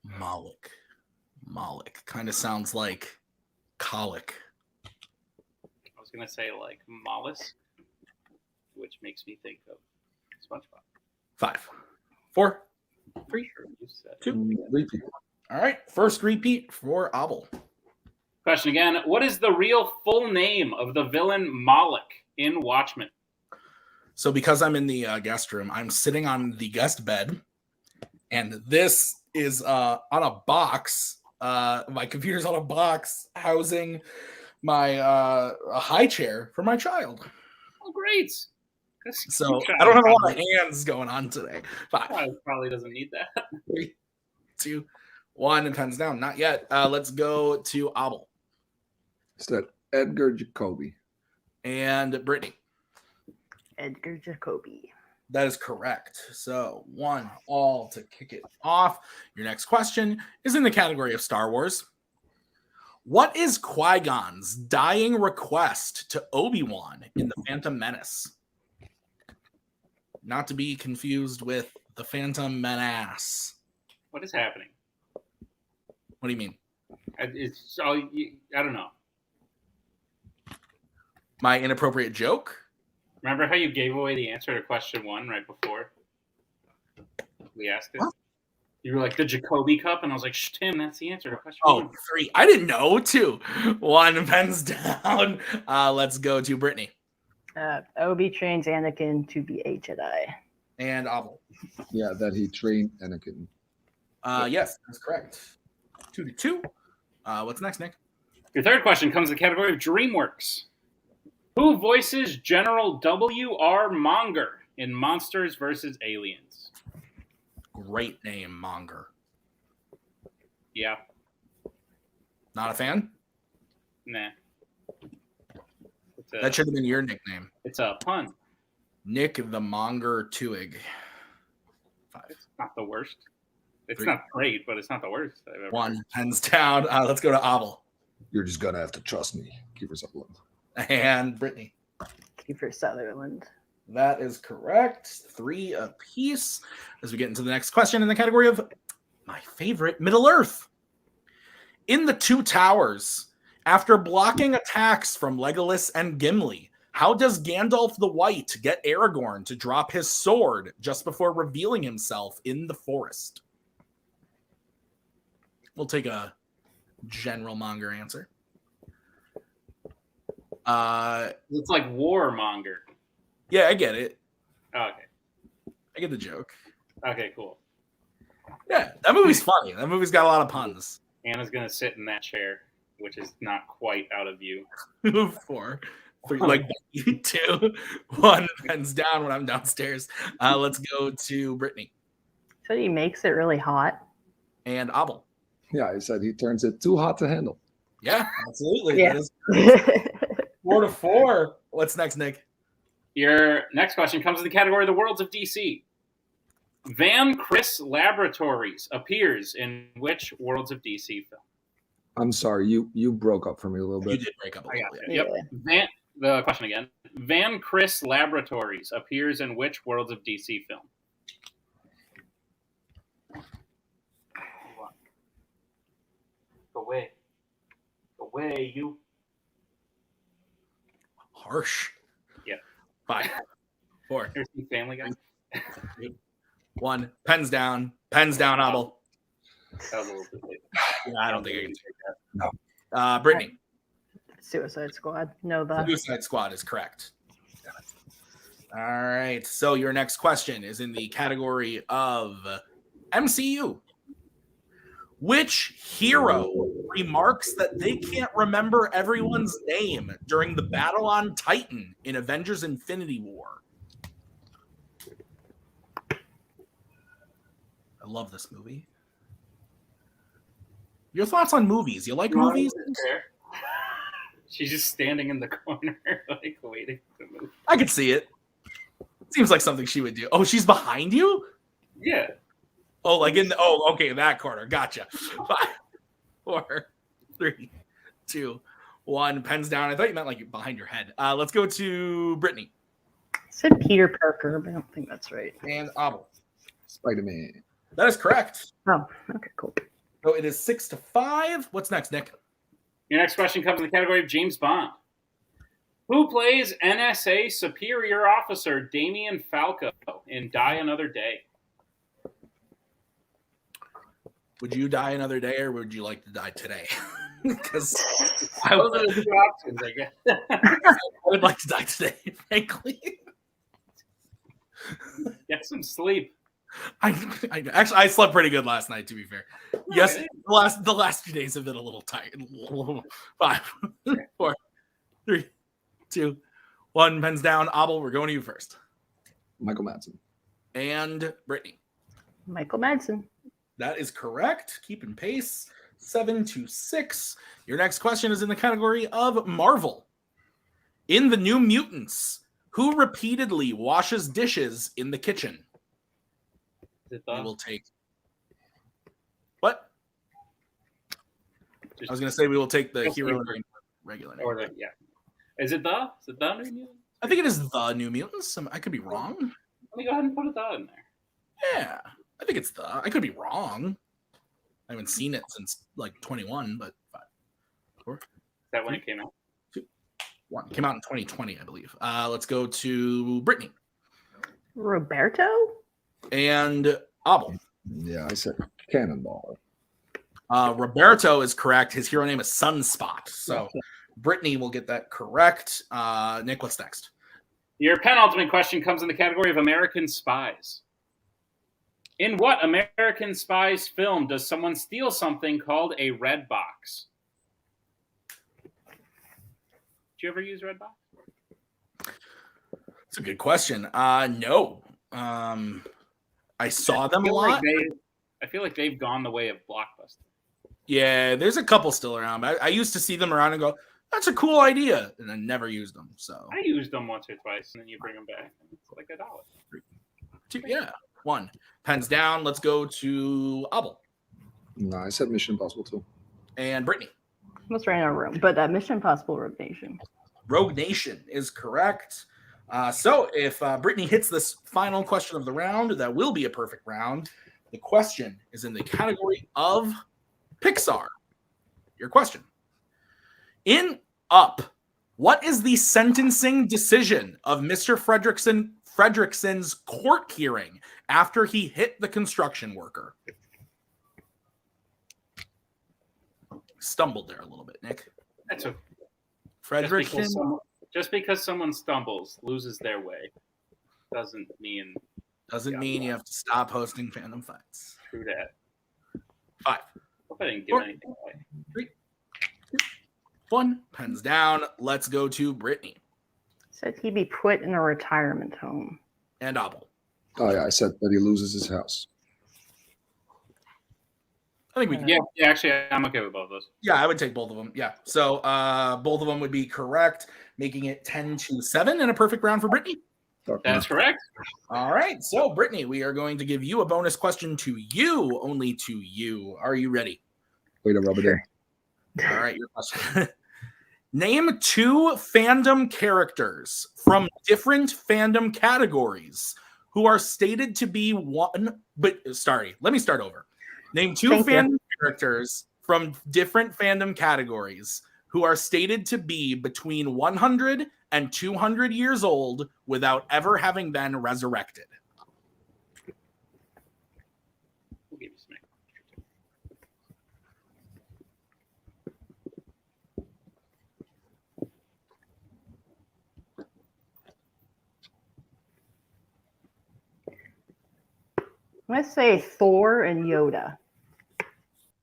Moloch. Kind of sounds like colic. I was going to say like mollusk, which makes me think of SpongeBob. 5, 4, 3, 2. Repeat. All right, first repeat for Abel. Question again. What is the real full name of the villain Moloch in Watchmen? So because I'm in the guest room, I'm sitting on the guest bed, and this is on a box. My computer's on a box housing my a high chair for my child. Oh, great. So I don't have a lot of hands going on today. 5. Probably doesn't need that. 3, 2, 1, and pens down. Not yet. Let's go to Abel. Is that Edgar Jacoby? And Brittany. Edgar Jacoby. That is correct. So 1-all to kick it off. Your next question is in the category of Star Wars. What is Qui-Gon's dying request to Obi-Wan in The Phantom Menace? Not to be confused with The Phantom Menace. What is happening? What do you mean? I don't know. My inappropriate joke? Remember how you gave away the answer to question 1 right before we asked it? What? You were like, the Jacoby Cup? And I was like, Tim, that's the answer to question 1. 3. I didn't know. 2, 1, pens down. Let's go to Brittany. Obi trains Anakin to be a Jedi. And Abel. Yeah, that he trained Anakin. Yes, that's correct. 2-2. What's next, Nick? Your third question comes in the category of DreamWorks. Who voices General W.R. Monger in Monsters vs. Aliens? Great name, Monger. Yeah. Not a fan? Nah. That should have been your nickname. It's a pun. Nick the Monger Twohig. 5. It's not the worst. It's 3. Not great, but it's not the worst I've ever 1, pens down. Let's go to Abel. You're just going to have to trust me. Kiefer Sutherland. And Brittany. Kiefer Sutherland. That is correct. 3 apiece. As we get into the next question in the category of my favorite, Middle Earth. In the Two Towers, after blocking attacks from Legolas and Gimli, how does Gandalf the White get Aragorn to drop his sword just before revealing himself in the forest? We'll take a General Monger answer. It's like Warmonger. Yeah, I get it. Oh, okay. I get the joke. Okay, cool. Yeah, that movie's funny. That movie's got a lot of puns. Anna's going to sit in that chair, which is not quite out of view. 4, 3, like 2, 1, pens down when I'm downstairs. Let's go to Brittany. So he makes it really hot. And Abel. Yeah, he said he turns it too hot to handle. Yeah, absolutely. Yeah. 4-4. What's next, Nick? Your next question comes in the category of the worlds of DC. Van Chris Laboratories appears in which Worlds of DC film? I'm sorry, you broke up for me a little bit. You did break up a little bit. Yep. The question again. Van Chris Laboratories appears in which Worlds of DC film? Away, you. Harsh. Yeah. 5, 4. Here's the Family Guy. 3, 1. Pens down. Pens down, Abel. That was a little bit late. Yeah, I don't think I can take that. No. Brittany. Suicide Squad. No, the Suicide Squad is correct. All right. So your next question is in the category of MCU. Which hero remarks that they can't remember everyone's name during the battle on Titan in Avengers Infinity War? I love this movie. Your thoughts on movies? You like movies? She's just standing in the corner, like waiting to move. I could see it. Seems like something she would do. Oh, she's behind you? Yeah. Oh, like in the okay, that corner. Gotcha. 5, 4, 3, 2, 1. Pens down. I thought you meant like behind your head. Let's go to Brittany. Said Peter Parker, but I don't think that's right. And Abel. Spider-Man. That is correct. Oh, okay, cool. So it is 6-5. What's next, Nick? Your next question comes in the category of James Bond. Who plays NSA Superior Officer Damian Falco in Die Another Day? Would you die another day, or would you like to die today? Because those are the two options, I guess. I would like to die today, frankly. Get some sleep. I slept pretty good last night, to be fair. Yes, the last few days have been a little tight. 5, 4, 3, 2, 1. Pens down. Abel, we're going to you first. Michael Madsen. And Brittany. Michael Madsen. That is correct. Keeping pace. 7-6. Your next question is in the category of Marvel. In the New Mutants, who repeatedly washes dishes in the kitchen? We will take. What? I was going to say we will take the hero and regular name. Or yeah. Is it the New Mutants? I think it is the New Mutants. I could be wrong. Let me go ahead and put the in there. Yeah, I think it's the. I could be wrong. I haven't seen it since like 21, but 5, 4. Is that when it came out? 2, 1. It came out in 2020, I believe. Let's go to Brittany. Roberto? And Abel. Yeah, I said Cannonball. Roberto is correct. His hero name is Sunspot. So Brittany will get that correct. Nick, what's next? Your penultimate question comes in the category of American Spies. In what American Spies film does someone steal something called a red box? Did you ever use red box? It's a good question. No. I saw them a lot. I feel like they've gone the way of Blockbuster. Yeah, there's a couple still around. I used to see them around and go, that's a cool idea. And I never used them. So I used them once or twice, and then you bring them back. And it's like $1. 2, yeah. 1. Pens down. Let's go to Abel. No, I said Mission Impossible 2. And Brittany. Almost ran out of room, but Mission Impossible Rogue Nation. Rogue Nation is correct. So if Brittany hits this final question of the round, that will be a perfect round. The question is in the category of Pixar. Your question. In Up, what is the sentencing decision of Mr. Fredrickson's court hearing after he hit the construction worker? Stumbled there a little bit, Nick. That's okay. Fredrickson. Just because someone stumbles, loses their way, doesn't mean you have to stop hosting fandom fights. True that. 5. Hope I didn't give anything away. 3, 2, 1. Pens down. Let's go to Brittany. Said he'd be put in a retirement home. And Abel. Oh yeah, I said that he loses his house. I think we can. Yeah, actually, I'm okay with both of those. Yeah, I would take both of them. Yeah. So both of them would be correct, making it 10-7 and a perfect round for Brittany. That's correct. All right. So, Brittany, we are going to give you a bonus question to you, only to you. Are you ready? Way to rub it in. All right, your question. Name 2 fandom characters from different fandom categories who are stated to be one. But sorry, let me start over. Name 2 fandom characters from different fandom categories who are stated to be between 100 and 200 years old without ever having been resurrected. Let's say Thor and Yoda.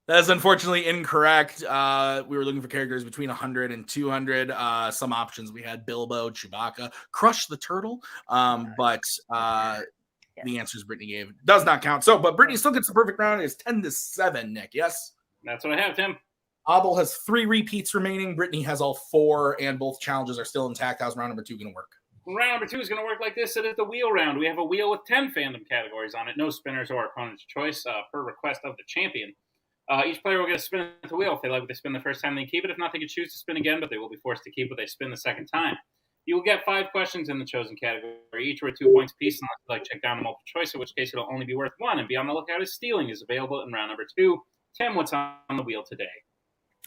That is unfortunately incorrect. We were looking for characters between 100 and 200. Some options we had: Bilbo, Chewbacca, Crush the Turtle. But the answers Brittany gave does not count. So, but Brittany still gets the perfect round. It's 10-7, Nick. Yes? That's what I have, Tim. Abel has 3 repeats remaining. Brittany has all 4, and both challenges are still intact. How's round number 2 going to work? Round number 2 is going to work like this. It is the wheel round. We have a wheel with 10 fandom categories on it. No spinners or opponent's choice per request of the champion. Each player will get a spin at the wheel. If they like what they spin the first time, they keep it. If not, they can choose to spin again, but they will be forced to keep what they spin the second time. You will get 5 questions in the chosen category, each worth 2 points apiece, unless you like check down a multiple choice, in which case it'll only be worth 1. And be on the lookout as stealing is available in round number 2. Tim, what's on the wheel today?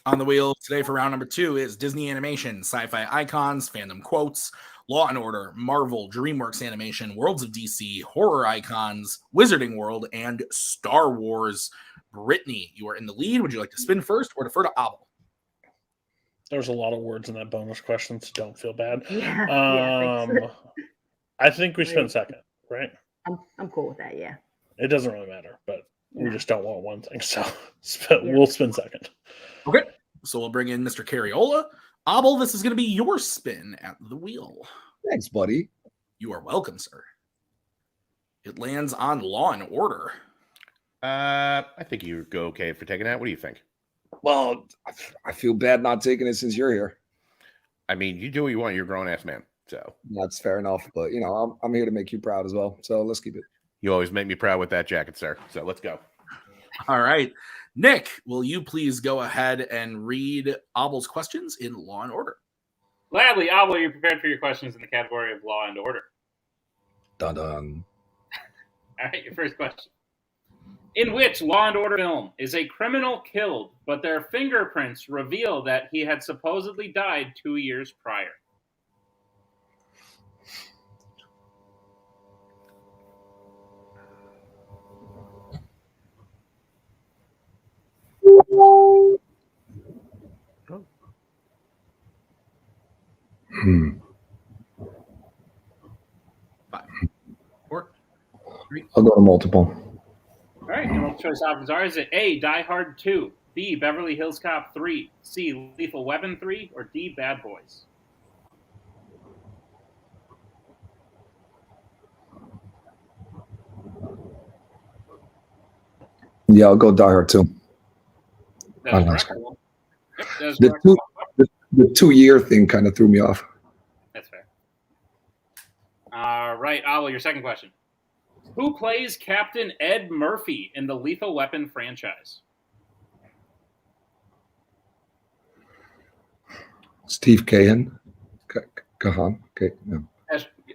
On the wheel today for round number 2 is Disney Animation, Sci-Fi Icons, Fandom Quotes, Law & Order, Marvel, DreamWorks Animation, Worlds of DC, Horror Icons, Wizarding World, and Star Wars. Brittany, you are in the lead. Would you like to spin first or defer to Abel? There's a lot of words in that bonus question, so don't feel bad. Yeah, I think we spin second, right? I'm cool with that, yeah. It doesn't really matter, but we just don't want one thing, so we'll spin second. Okay, so we'll bring in Mr. Carriola. Abel, this is going to be your spin at the wheel. Thanks, buddy. You are welcome, sir. It lands on Law & Order. I think you go okay for taking that. What do you think? Well, I feel bad not taking it since you're here. I mean, you do what you want. You're a grown-ass man, so. That's fair enough, but, you know, I'm here to make you proud as well, so let's keep it. You always make me proud with that jacket, sir, so let's go. All right. Nick, will you please go ahead and read Abel's questions in Law & Order? Gladly. Abel, you're prepared for your questions in the category of Law & Order. Dun-dun. All right, your first question. In which Law & Order film is a criminal killed, but their fingerprints reveal that he had supposedly died 2 years prior? Five, 4, 3. I'll go to multiple. All right, your multiple choice options are: is it A, Die Hard 2, B, Beverly Hills Cop 3, C, Lethal Weapon 3, or D, Bad Boys? Yeah, I'll go Die Hard 2. That's correct. Yep, that's correct. The 2-year thing kind of threw me off. That's fair. All right, Abel, your second question. Who plays Captain Ed Murphy in the Lethal Weapon franchise? Steve Cahan. Kahan. Okay, no.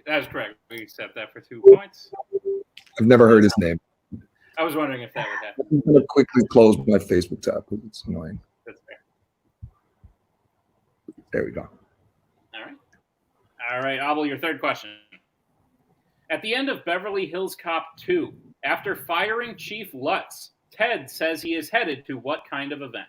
That's correct. We accept that for 2 points. I've never heard his name. I was wondering if that would happen. I'm going to quickly close my Facebook tab because it's annoying. That's fair. There we go. All right, Abel, your third question. At the end of Beverly Hills Cop 2, after firing Chief Lutz, Ted says he is headed to what kind of event?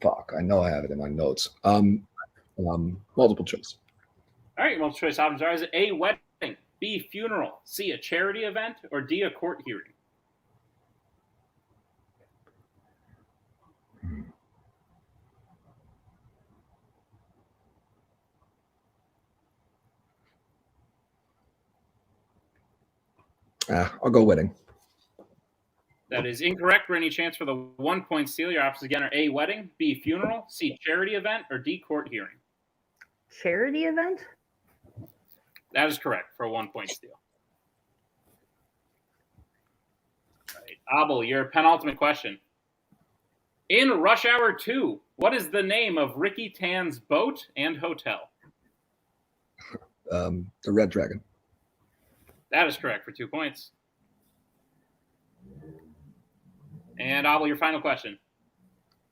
Fuck, I know I have it in my notes. Multiple choice. All right, multiple choice options are: is it A, wedding, B, funeral, C, a charity event, or D, a court hearing? I'll go wedding. That is incorrect. Brittany, chance for the 1 point steal. Your options again are A, wedding, B, funeral, C, charity event, or D, court hearing. Charity event? That is correct for a 1 point steal. All right. Abel, your penultimate question. In Rush Hour 2, what is the name of Ricky Tan's boat and hotel? The Red Dragon. That is correct for 2 points. And Abel, your final question.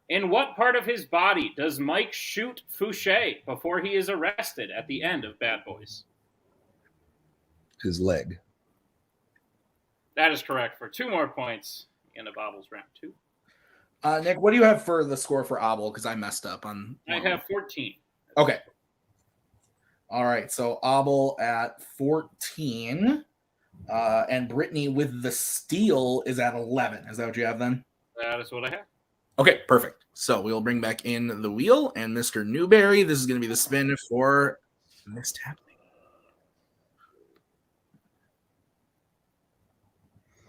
In what part of his body does Mike shoot Fouché before he is arrested at the end of Bad Boys? His leg. That is correct for 2 more points in Abel's round 2. Nick, what do you have for the score for Abel? Because I messed up on. I have 14. Okay. All right. So Abel at 14. And Brittany with the steal is at 11. Is that what you have then? That is what I have. Okay, perfect. So we'll bring back in the wheel and Mr. Newberry. This is going to be the spin for Missed Happening.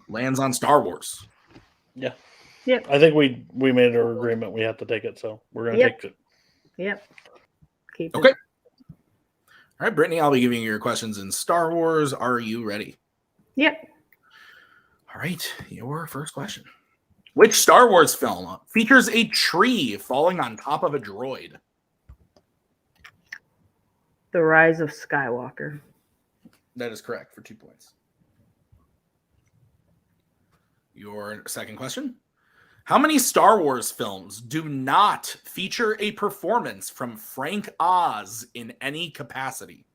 Lands on Star Wars. Yeah. Yep. I think we made an agreement we have to take it, so we're going to take it. Yep. Keep Okay. it. All right, Brittany, I'll be giving you your questions in Star Wars. Are you ready? Yep. All right, your first question. Which Star Wars film features a tree falling on top of a droid? The Rise of Skywalker. That is correct for 2 points. Your second question. How many Star Wars films do not feature a performance from Frank Oz in any capacity?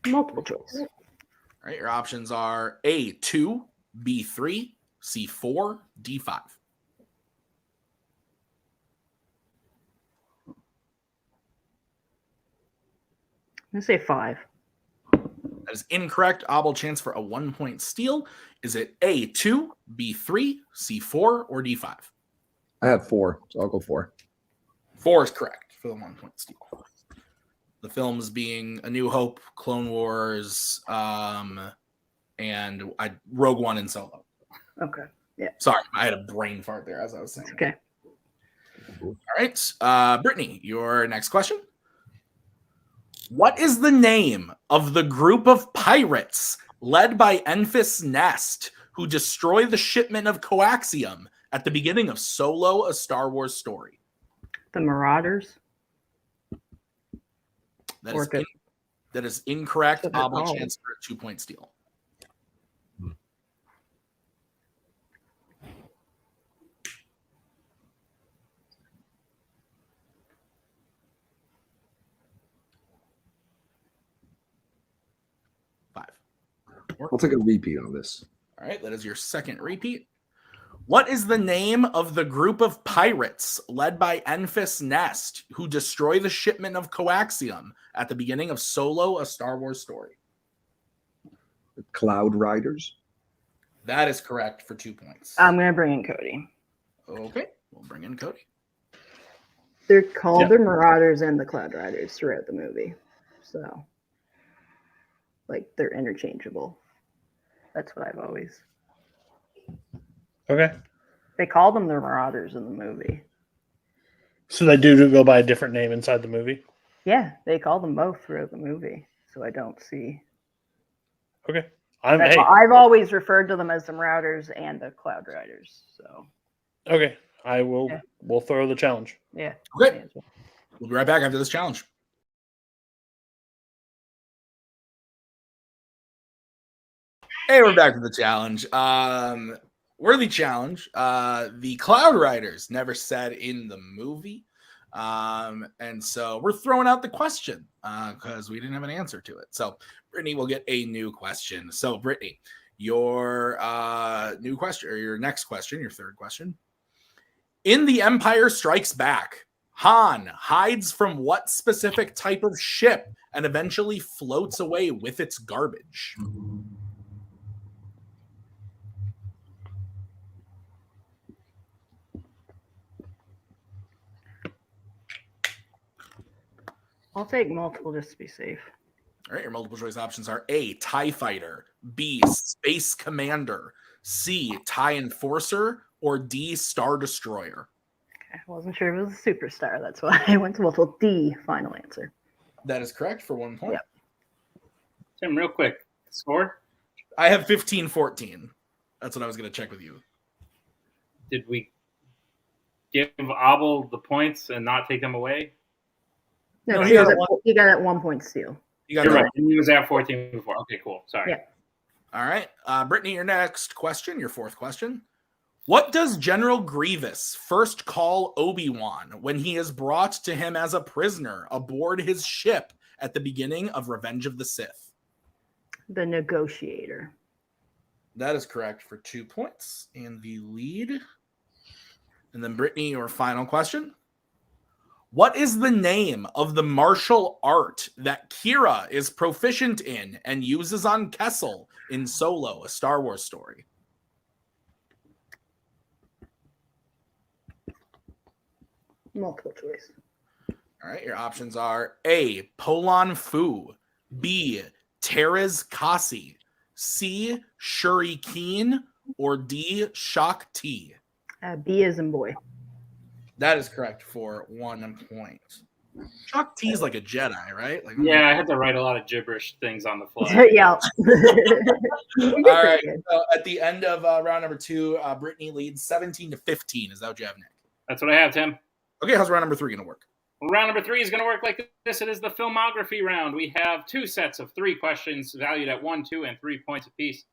Multiple choice. All right, your options are A2, B3, C4, D5. I'm going to say 5. That is incorrect. Abel, chance for a 1 point steal. Is it A2, B3, C4, or D5? I have 4, so I'll go 4. 4 is correct for the 1 point steal. The films being A New Hope, Clone Wars, and Rogue One and Solo. Okay. Yeah. Sorry, I had a brain fart there as I was saying. Okay. All right. Brittany, your next question. What is the name of the group of pirates led by Enfys Nest who destroy the shipment of coaxium at the beginning of Solo, A Star Wars Story? The Marauders. That is incorrect. That's what Abel, they're called. chance for a 2 point steal. I'll take a repeat on this. All right, that is your second repeat. What is the name of the group of pirates led by Enfys Nest who destroy the shipment of coaxium at the beginning of Solo, A Star Wars Story? The Cloud Riders. That is correct for 2 points. I'm going to bring in Cody. Okay, we'll bring in Cody. They're called the Marauders and the Cloud Riders throughout the movie. So, like, they're interchangeable. That's what I've always... Okay. They call them the Marauders in the movie. So they do go by a different name inside the movie? Yeah, they call them both throughout the movie. So I don't see... Okay. I've always referred to them as the Marauders and the Cloud Riders. So Okay. I will. Yeah. We'll throw the challenge. Yeah. Okay. We'll be right back after this challenge. Hey, we're back to the challenge. Worthy challenge. The Cloud Riders never said in the movie. And so we're throwing out the question because we didn't have an answer to it. So Brittany will get a new question. So Brittany, your new question, or your next question, your third question. In The Empire Strikes Back, Han hides from what specific type of ship and eventually floats away with its garbage? I'll take multiple just to be safe. All right, your multiple choice options are A, TIE Fighter, B, Space Commander, C, TIE Enforcer, or D, Star Destroyer. I wasn't sure if it was a superstar. That's why I went to multiple. D, final answer. That is correct for 1 point. Yep. Tim, real quick, score? I have 15-14. That's what I was going to check with you. Did we give Abel the points and not take them away? No, he got that 1 point steal. You're right. He was at 14 before. Okay, cool. Sorry. Yeah. All right. Brittany, your next question, your fourth question. What does General Grievous first call Obi-Wan when he is brought to him as a prisoner aboard his ship at the beginning of Revenge of the Sith? The negotiator. That is correct for 2 points and the lead. And then Brittany, your final question. What is the name of the martial art that Kira is proficient in and uses on Kessel in Solo, a Star Wars story? Multiple choice. All right, your options are A, Polan Fu, B, Terez Kasi, C, Shuriken, or D, Shak Ti. B as in boy. That is correct for 1 point. Shak Ti is like a Jedi, right? Like, Yeah, I had to write a lot of gibberish things on the fly. Yeah. All right. So at the end of round number 2, Brittany leads 17-15. Is that what you have, Nick? That's what I have, Tim. Okay, how's round number 3 going to work? Well, round number 3 is going to work like this. It is the filmography round. We have 2 sets of 3 questions valued at 1, 2, and 3 points apiece.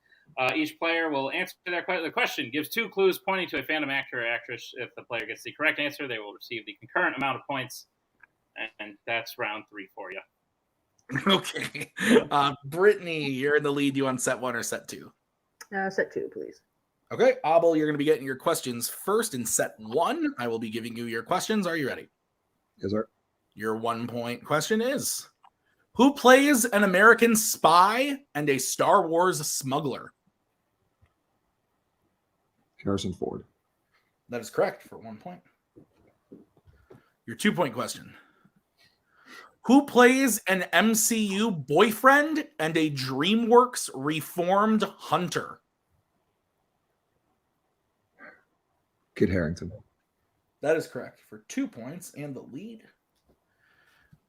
Each player will answer the question, gives 2 clues pointing to a fandom actor or actress. If the player gets the correct answer, they will receive the concurrent amount of points. And that's round 3 for you. Okay. Brittany, you're in the lead. You on set 1 or set 2? Set 2, please. Okay. Abel, you're going to be getting your questions first in set 1. I will be giving you your questions. Are you ready? Yes, sir. Your 1 point question is, who plays an American spy and a Star Wars smuggler? Harrison Ford. That is correct for 1 point. Your 2 point question. Who plays an MCU boyfriend and a DreamWorks reformed hunter? Kit Harington. That is correct for 2 points and the lead.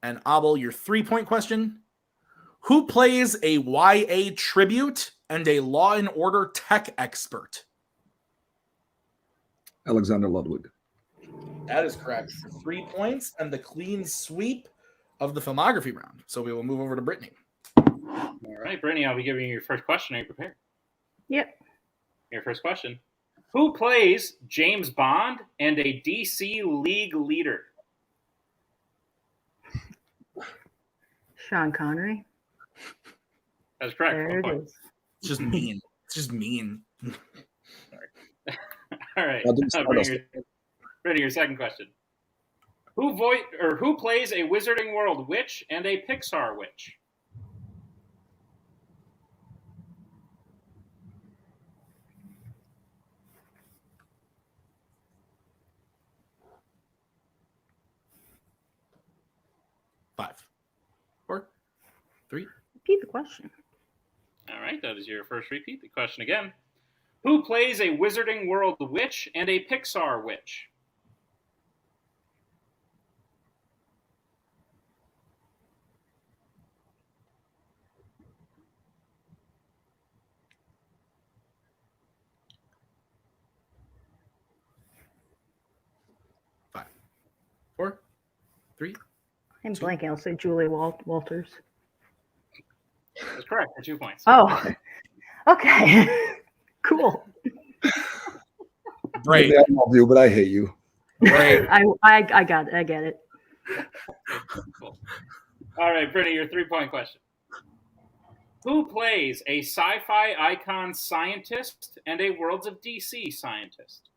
And Abel, your 3 point question. Who plays a YA tribute and a Law and Order tech expert? Alexander Ludwig. That is correct for 3 points and the clean sweep of the filmography round. So we will move over to Brittany. All right, Brittany, I'll be giving you your first question. Are you prepared? Yep. Your first question. Who plays James Bond and a DC League leader? Sean Connery. That's correct. There it is. It's just mean. It's just mean. All right. Brittany, your second question. Who plays a Wizarding World witch and a Pixar witch? Five, 4, 3. Repeat the question. All right, that is your first repeat. The question again. Who plays a Wizarding World witch and a Pixar witch? Five, 4, 3. I'm blanking. I'll say Julie Walters. That's correct for 2 points. Oh, okay. Cool. Great. I love you, but I hate you. Great. I got it. I get it. Cool. All right, Brittany, your 3 point question. Who plays a sci-fi icon scientist and a Worlds of DC scientist?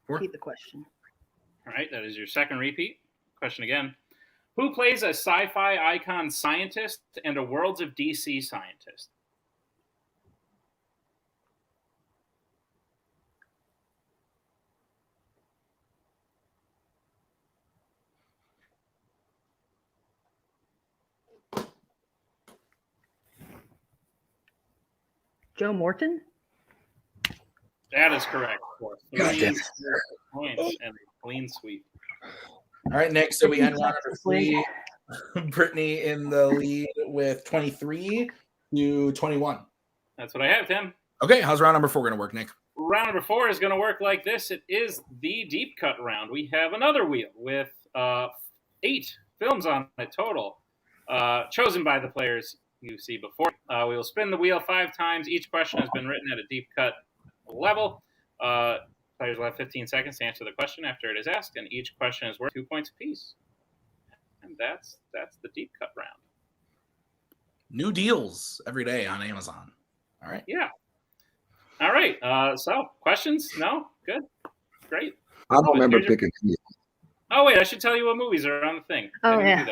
Repeat the question. All right, that is your second repeat. Question again. Who plays a sci-fi icon scientist and a Worlds of DC scientist? Joe Morton? That is correct. God damn it. Points and a clean sweep. All right, Nick. So we end round number 3. Brittany in the lead with 23 to 21. That's what I have, Tim. Okay, how's round number 4 going to work, Nick? Round number 4 is going to work like this. It is the deep cut round. We have another wheel with 8 films on it total, chosen by the players you see before. We will spin the wheel 5 times. Each question has been written at a deep cut level. Players will have 15 seconds to answer the question after it is asked, and each question is worth 2 points apiece. And that's the deep cut round. New deals every day on Amazon. All right. Yeah. All right. So questions? No? Good. Great. I don't remember picking. Oh wait, I should tell you what movies are on the thing. Oh yeah.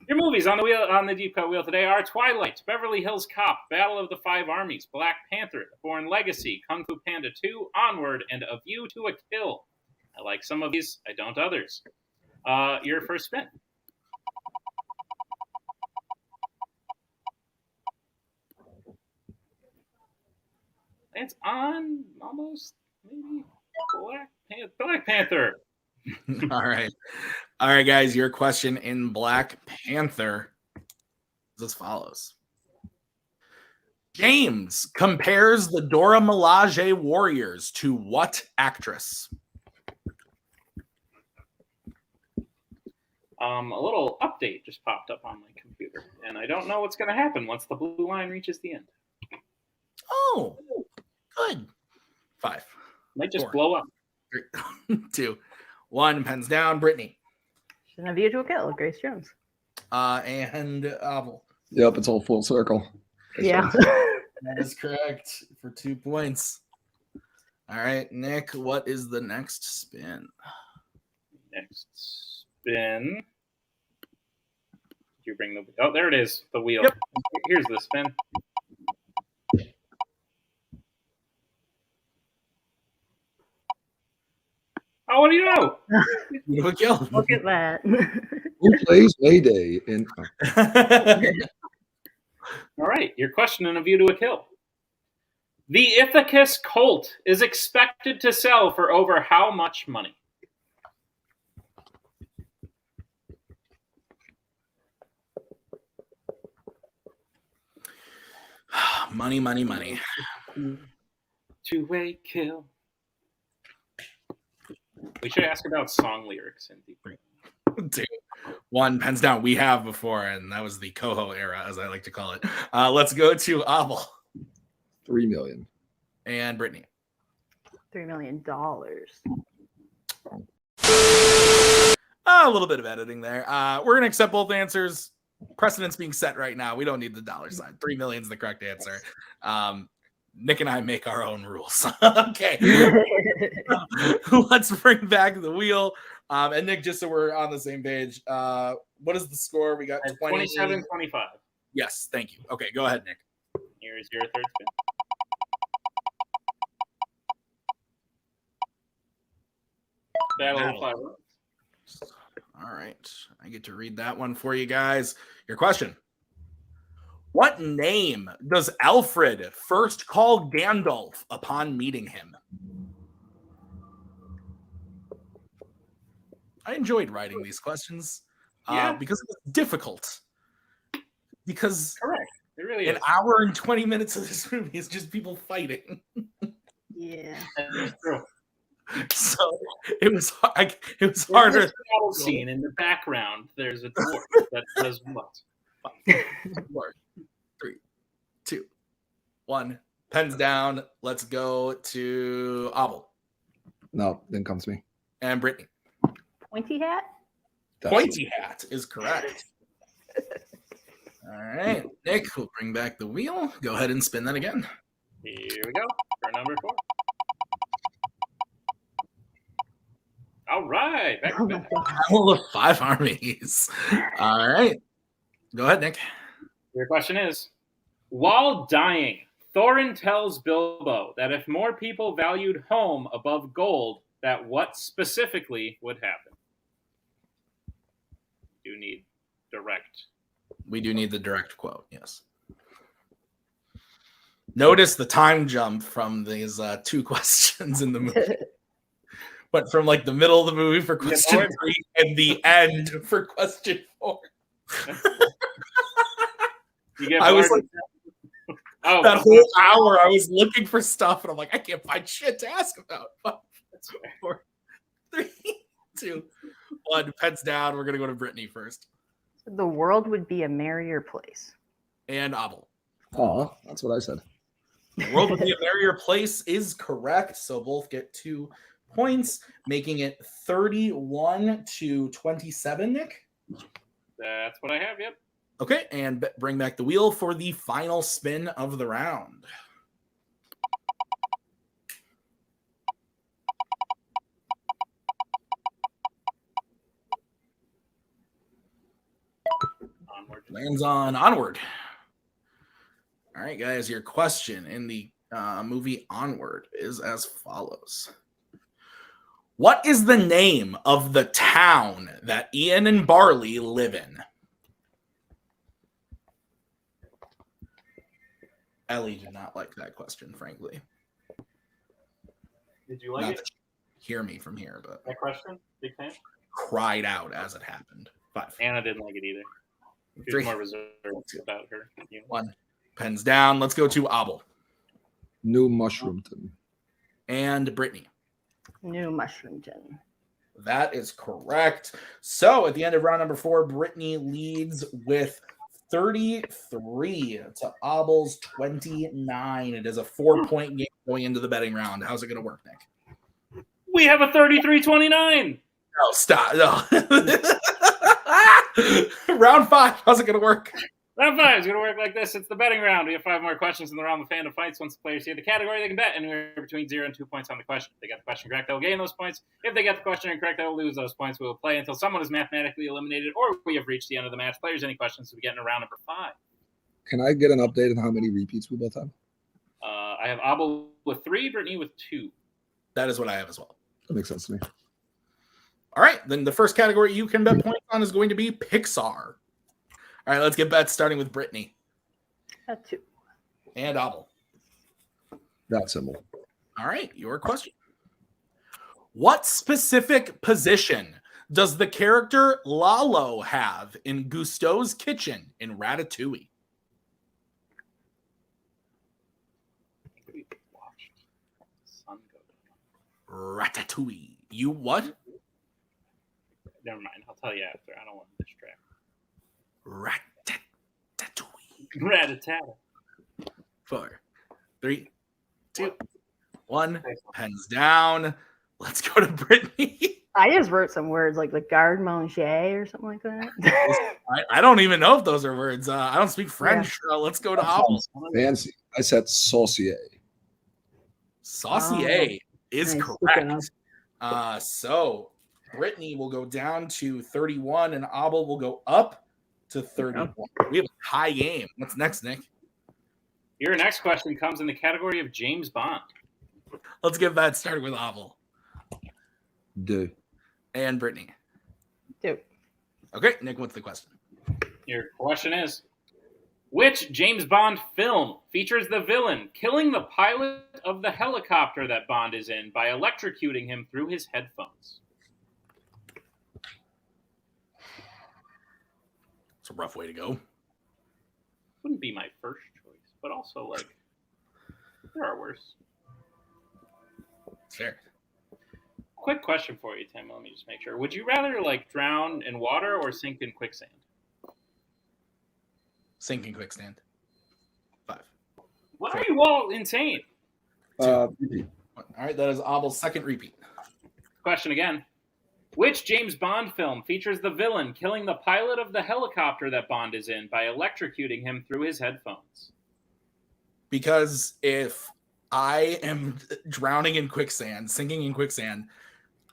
Your movies on the wheel, on the deep cut wheel today are Twilight, Beverly Hills Cop, Battle of the Five Armies, Black Panther, Born Legacy, Kung Fu Panda 2, Onward, and A View to a Kill. I like some of these, I don't others. Your first spin. It's on almost maybe Black Panther. All right, guys. Your question in Black Panther is as follows: James compares the Dora Milaje warriors to what actress? A little update just popped up on my computer, and I don't know what's going to happen once the blue line reaches the end. Oh, good. 5. Might just 4, blow up. 3, 2, 1. Pens down. Brittany. A View to a Kill, Grace Jones. And Abel. Yep, it's all full circle. Yeah. That is correct for 2 points. All right, Nick, what is the next spin? Next spin. Did you bring the... Oh, there it is, the wheel. Yep. Here's the spin. Oh, what do you know? Look at that. Who plays Mayday in? All right, your question in A View to a Kill. The Ithacus Colt is expected to sell for over how much money? Money, money, money. Two-way kill. We should ask about song lyrics in deep. 2, 1. Pens down. We have before, and that was the Koho era, as I like to call it. Let's go to Abel. 3 million. And Brittany. $3 million. A little bit of editing there. We're going to accept both answers. Precedent's being set right now. We don't need the dollar sign. 3 million is the correct answer. Nick and I make our own rules. Okay. Let's bring back the wheel. And Nick, just so we're on the same page, what is the score? We got 27-25. Yes, thank you. Okay, go ahead, Nick. Here's your third spin. Battle of the Five Armies. All right. I get to read that one for you guys. Your question. What name does Alfred first call Gandalf upon meeting him? I enjoyed writing these questions because it was difficult. Because correct. It really an is. hour and 20 minutes of this movie is just people fighting. Yeah. That's true. So it was harder. There's a battle scene in the background. There's a dwarf that does what? 4, 3, 2, 1. Pens down. Let's go to Abel. No, then comes to me. And Brittany. Pointy hat? Pointy hat is correct. All right. Nick, we'll bring back the wheel. Go ahead and spin that again. Here we go for number 4. All right. Back to back. Battle of Five Armies. All right. Go ahead, Nick. Your question is, while dying, Thorin tells Bilbo that if more people valued home above gold, that what specifically would happen? You need direct. We do need the direct quote, yes. Notice the time jump from these two questions in the movie. But from like the middle of the movie for question 3 and the end for question 4. I was like, that whole hour I was looking for stuff and I'm like, I can't find shit to ask about. 5, 4, 3, 2, 1. Pens down. We're going to go to Brittany first. The world would be a merrier place. And Abel. Oh, that's what I said. The world would be a merrier place is correct. So both get 2 points, making it 31-27, Nick. That's what I have, yep. Okay, and bring back the wheel for the final spin of the round. Onward. Lands on Onward. All right, guys, your question in the movie Onward is as follows. What is the name of the town that Ian and Barley live in? Ellie did not like that question, frankly. Did you like it? Hear me from here, but that question? Big fan? Cried out as it happened. 5. Anna didn't like it either. She 3, was more reserved about her. 1. Pens down. Let's go to Abel. New Mushroomton. And Brittany. New Mushroomton. That is correct. So at the end of round number 4, Brittany leads with 33 to Abel's 29. It is a 4-point game going into the betting round. How's it going to work, Nick? We have a 33-29. No, stop. No. Round 5. How's it going to work? Round 5 is going to work like this. It's the betting round. We have 5 more questions in the round of Fandom Fights. Once the players see the category, they can bet anywhere between 0 and 2 points on the question. If they get the question correct, they'll gain those points. If they get the question incorrect, they'll lose those points. We will play until someone is mathematically eliminated or we have reached the end of the match. Players, any questions to begin in round number 5? Can I get an update on how many repeats we both have? I have Abel with 3, Brittany with 2. That is what I have as well. That makes sense to me. All right, then the first category you can bet points on is going to be Pixar. All right, let's get bets starting with Brittany. 2. And Abel. That symbol. All right, your question. What specific position does the character Lalo have in Gusteau's kitchen in Ratatouille? Ratatouille. You what? Never mind. I'll tell you after. I don't want to distract. Ratatouille. 4, 3, 2, 1. Pens down. Let's go to Brittany. I just wrote some words like the garde manger or something like that. I don't even know if those are words. I don't speak French. Yeah. Let's go to Abel. Fancy. I said saucier. Saucier is nice. correct. So Brittany will go down to 31 and Abel will go up to 31. We have a high game. What's next, Nick? Your next question comes in the category of James Bond. Let's get that started with Abel. Do. And Brittany. 2. Okay, Nick, what's the question? Your question is, which James Bond film features the villain killing the pilot of the helicopter that Bond is in by electrocuting him through his headphones? It's a rough way to go. Wouldn't be my first choice, but also, like, there are worse. Fair. Quick question for you, Tim. Let me just make sure. Would you rather, like, drown in water or sink in quicksand? Sink in quicksand. 5. Why are you all insane? All right, that is Abel's second repeat. Question again. Which James Bond film features the villain killing the pilot of the helicopter that Bond is in by electrocuting him through his headphones? Because if I am drowning in quicksand, sinking in quicksand,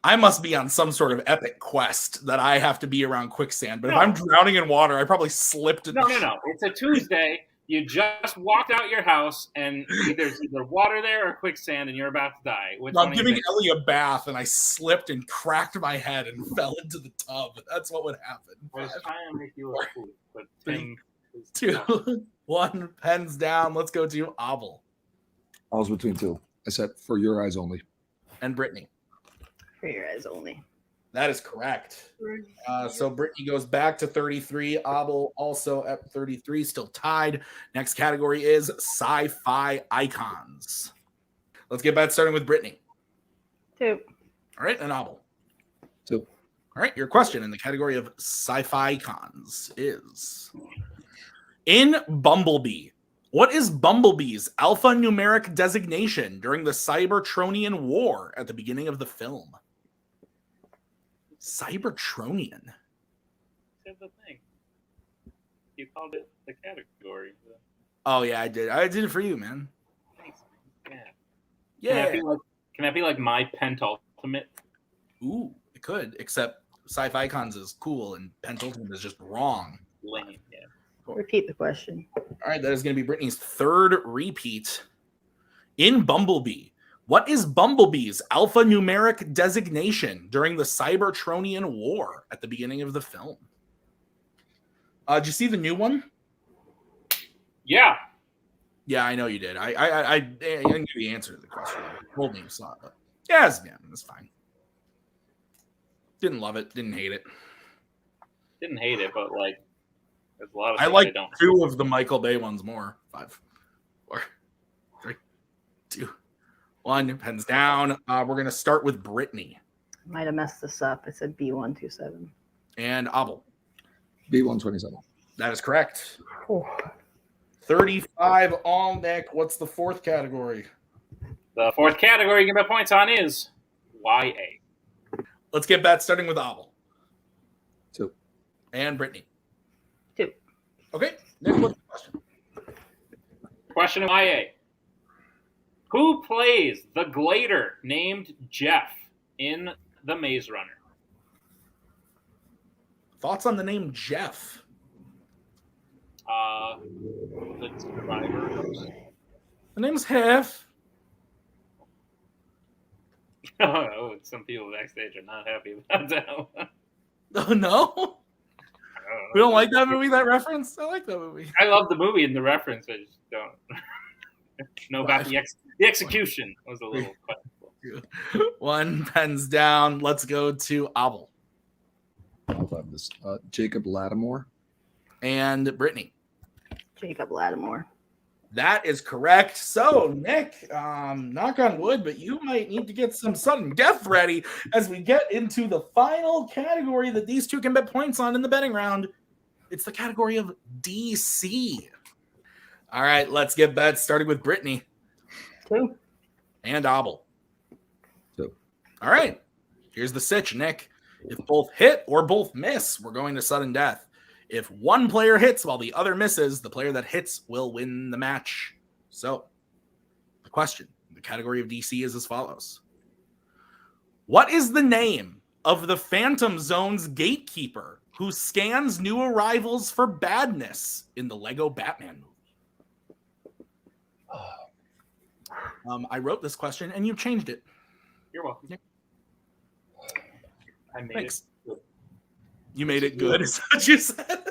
I must be on some sort of epic quest that I have to be around quicksand. But if I'm drowning in water, I probably slipped. No. It's a Tuesday. You just walked out your house, and there's either water there or quicksand, and you're about to die. I'm giving Ellie a bath, and I slipped and cracked my head and fell into the tub. That's what would happen. I was trying to make you a fool, but Tim is 2, 1, pens down. Let's go to Abel. I was between two. I said for your eyes only. And Brittany. For your eyes only. That is correct. So Brittany goes back to 33. Abel also at 33, still tied. Next category is sci-fi icons. Let's get back starting with Brittany. 2. All right, and Abel. 2. All right, your question in the category of sci-fi icons is: in Bumblebee, what is Bumblebee's alphanumeric designation during the Cybertronian War at the beginning of the film? Cybertronian. That's the thing. You called it the category. Oh yeah, I did. I did it for you, man. Thanks. Yeah. Yeah. Can that be like my Pentultimate? Ooh, it could. Except sci-fi icons is cool and Pentultimate is just wrong. Lame. Yeah. Cool. Repeat the question. All right, that is going to be Brittany's third repeat. In Bumblebee, what is Bumblebee's alphanumeric designation during the Cybertronian War at the beginning of the film? Did you see the new one? Yeah. Yeah, I know you did. I didn't give the answer to the question. I told me you saw it, but yeah, it's fine. Didn't love it. Didn't hate it. Didn't hate it, but like, there's a lot of. I like 2 of the Michael Bay ones more. 5, 4, 3, 2, 1. Pens down. We're gonna start with Brittany. Might have messed this up. I said B127. And Abel. B127. That is correct. Oh. 35 all Nick. What's the fourth category? The fourth category you can get points on is YA. Let's get back starting with Abel. 2. And Brittany. 2. Okay. Nick, what's the question? Question of YA. Who plays the glader named Jeff in The Maze Runner? Thoughts on the name Jeff? The survivor. The name's Hef. Oh, some people backstage are not happy about that one. Oh, no? We don't like that movie, that reference? I like that movie. I love the movie and the reference. I just don't know about the execution. Was a little questionable. 1 pens down. Let's go to Abel. I'll have this. Jacob Lattimore. And Brittany. Jacob Lattimore. That is correct. So, Nick, knock on wood, but you might need to get some sudden death ready as we get into the final category that these two can bet points on in the betting round. It's the category of DC. All right, let's get bets starting with Brittany. 2. And Abel. 2. All right, here's the sitch, Nick. If both hit or both miss, we're going to sudden death. If one player hits while the other misses, the player that hits will win the match. So, the question, the category of DC is as follows. What is the name of the Phantom Zone's gatekeeper who scans new arrivals for badness in the Lego Batman movie? I wrote this question and you changed it. You're welcome. Nick. I made Thanks. it good. You made it good, is what you said.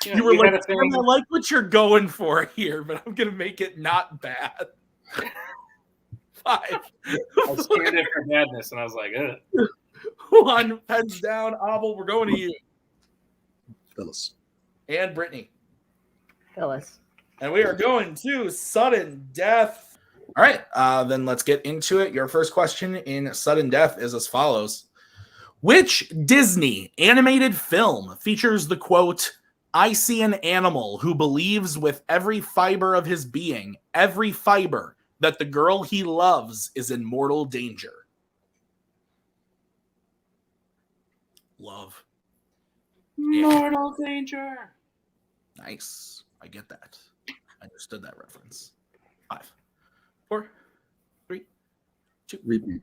You were like, gotta think- I like what you're going for here, but I'm going to make it not bad. 5. I scanned it for badness, and I was like, ugh. 1, heads down. Abel, we're going to you. Phyllis. And Brittany. Phyllis. And we are going to sudden death. All right, then let's get into it. Your first question in sudden death is as follows. Which Disney animated film features the quote, "I see an animal who believes with every fiber of his being, every fiber, that the girl he loves is in mortal danger"? Love. Mortal danger. Nice. I get that. I understood that reference. 5, 4, 3, 2. Repeat.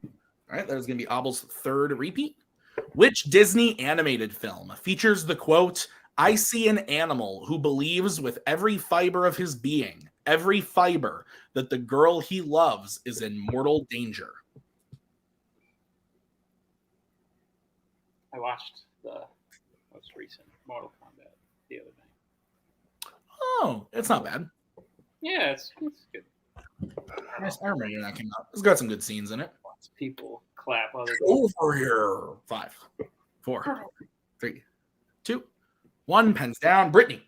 All All right, that is going to be Abel's third repeat. Which Disney animated film features the quote, "I see an animal who believes with every fiber of his being, every fiber, that the girl he loves is in mortal danger"? I watched the most recent Mortal Kombat the other night. Oh, it's not bad. Yeah, it's good. I remember when that came out. It's got some good scenes in it. Lots of people clap other Over here. 5, 4, 3, 2, 1. Pens down. Brittany.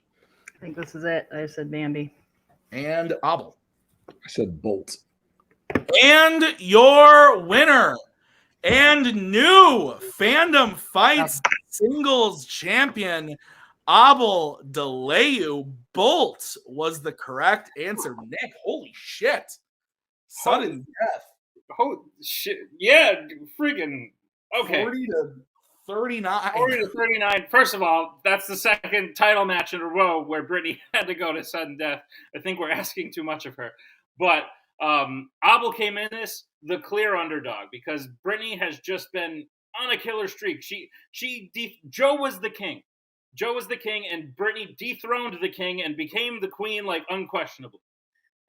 I think this is it. I said Bambi. And Abel. I said Bolt. And your winner and new Fandom Fights singles champion, Abel Delayu. Bolt was the correct answer. Nick, holy shit. Sudden death. Oh, shit. Yeah, freaking. Okay. 40 to 39. 40 to 39. First of all, that's the second title match in a row where Brittany had to go to sudden death. I think we're asking too much of her. But Abel came in this the clear underdog because Brittany has just been on a killer streak. Joe was the king. Joe was the king, and Brittany dethroned the king and became the queen, like, unquestionably.